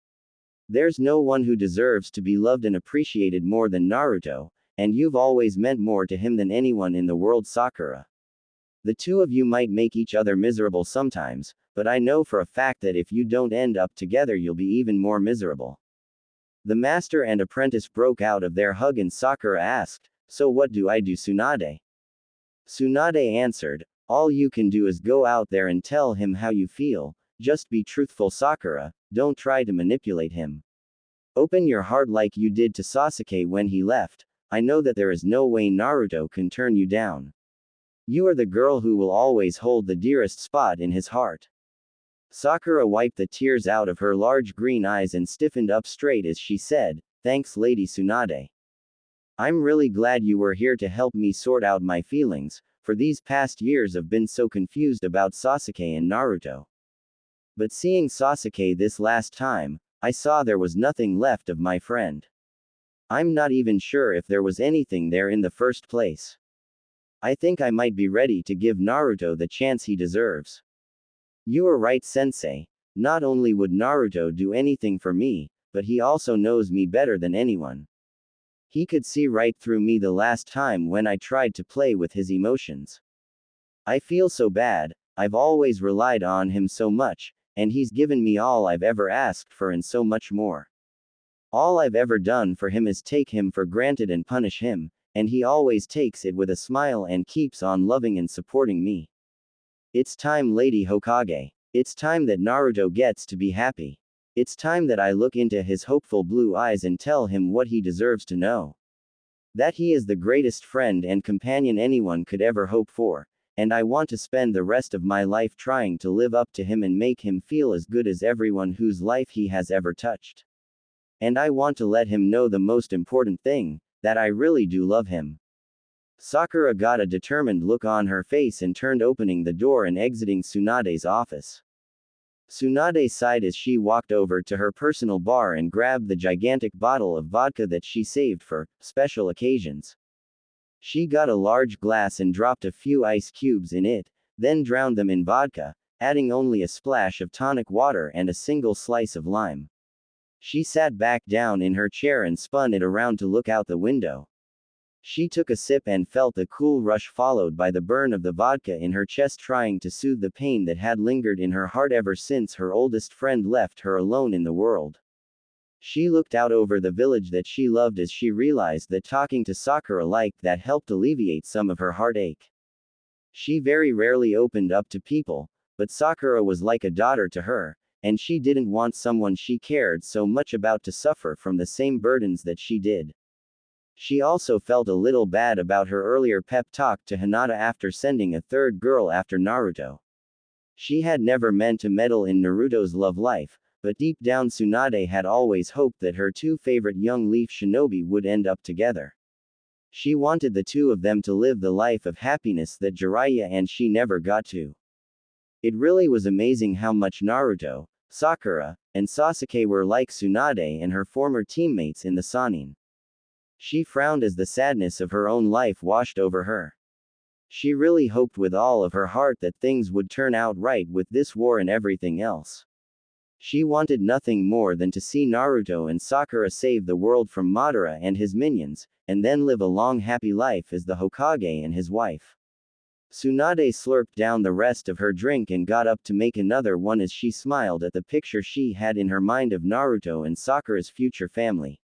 There's no one who deserves to be loved and appreciated more than Naruto, and you've always meant more to him than anyone in the world, Sakura. The two of you might make each other miserable sometimes, but I know for a fact that if you don't end up together you'll be even more miserable." The master and apprentice broke out of their hug and Sakura asked, "So what do I do, Tsunade?" Tsunade answered, All you can do is go out there and tell him how you feel. Just be truthful, Sakura, don't try to manipulate him. Open your heart like you did to Sasuke when he left. I know that there is no way Naruto can turn you down. You are the girl who will always hold the dearest spot in his heart. Sakura wiped the tears out of her large green eyes and stiffened up straight as she said, "Thanks, Lady Tsunade. I'm really glad you were here to help me sort out my feelings, for these past years I've been so confused about Sasuke and Naruto. But seeing Sasuke this last time, I saw there was nothing left of my friend. I'm not even sure if there was anything there in the first place. I think I might be ready to give Naruto the chance he deserves." You are right, Sensei. Not only would Naruto do anything for me, but he also knows me better than anyone. He could see right through me the last time when I tried to play with his emotions. I feel so bad, I've always relied on him so much, and he's given me all I've ever asked for and so much more. All I've ever done for him is take him for granted and punish him, and he always takes it with a smile and keeps on loving and supporting me. It's time, Lady Hokage. It's time that Naruto gets to be happy. It's time that I look into his hopeful blue eyes and tell him what he deserves to know. That he is the greatest friend and companion anyone could ever hope for, and I want to spend the rest of my life trying to live up to him and make him feel as good as everyone whose life he has ever touched. And I want to let him know the most important thing, that I really do love him. Sakura got a determined look on her face and turned, opening the door and exiting Tsunade's office. Tsunade sighed as she walked over to her personal bar and grabbed the gigantic bottle of vodka that she saved for special occasions. She got a large glass and dropped a few ice cubes in it, then drowned them in vodka, adding only a splash of tonic water and a single slice of lime. She sat back down in her chair and spun it around to look out the window. She took a sip and felt the cool rush followed by the burn of the vodka in her chest, trying to soothe the pain that had lingered in her heart ever since her oldest friend left her alone in the world. She looked out over the village that she loved as she realized that talking to Sakura like that helped alleviate some of her heartache. She very rarely opened up to people, but Sakura was like a daughter to her, and she didn't want someone she cared so much about to suffer from the same burdens that she did. She also felt a little bad about her earlier pep talk to Hinata after sending a third girl after Naruto. She had never meant to meddle in Naruto's love life, but deep down Tsunade had always hoped that her two favorite young leaf shinobi would end up together. She wanted the two of them to live the life of happiness that Jiraiya and she never got to. It really was amazing how much Naruto, Sakura, and Sasuke were like Tsunade and her former teammates in the Sannin. She frowned as the sadness of her own life washed over her. She really hoped with all of her heart that things would turn out right with this war and everything else. She wanted nothing more than to see Naruto and Sakura save the world from Madara and his minions, and then live a long happy life as the Hokage and his wife. Tsunade slurped down the rest of her drink and got up to make another one as she smiled at the picture she had in her mind of Naruto and Sakura's future family.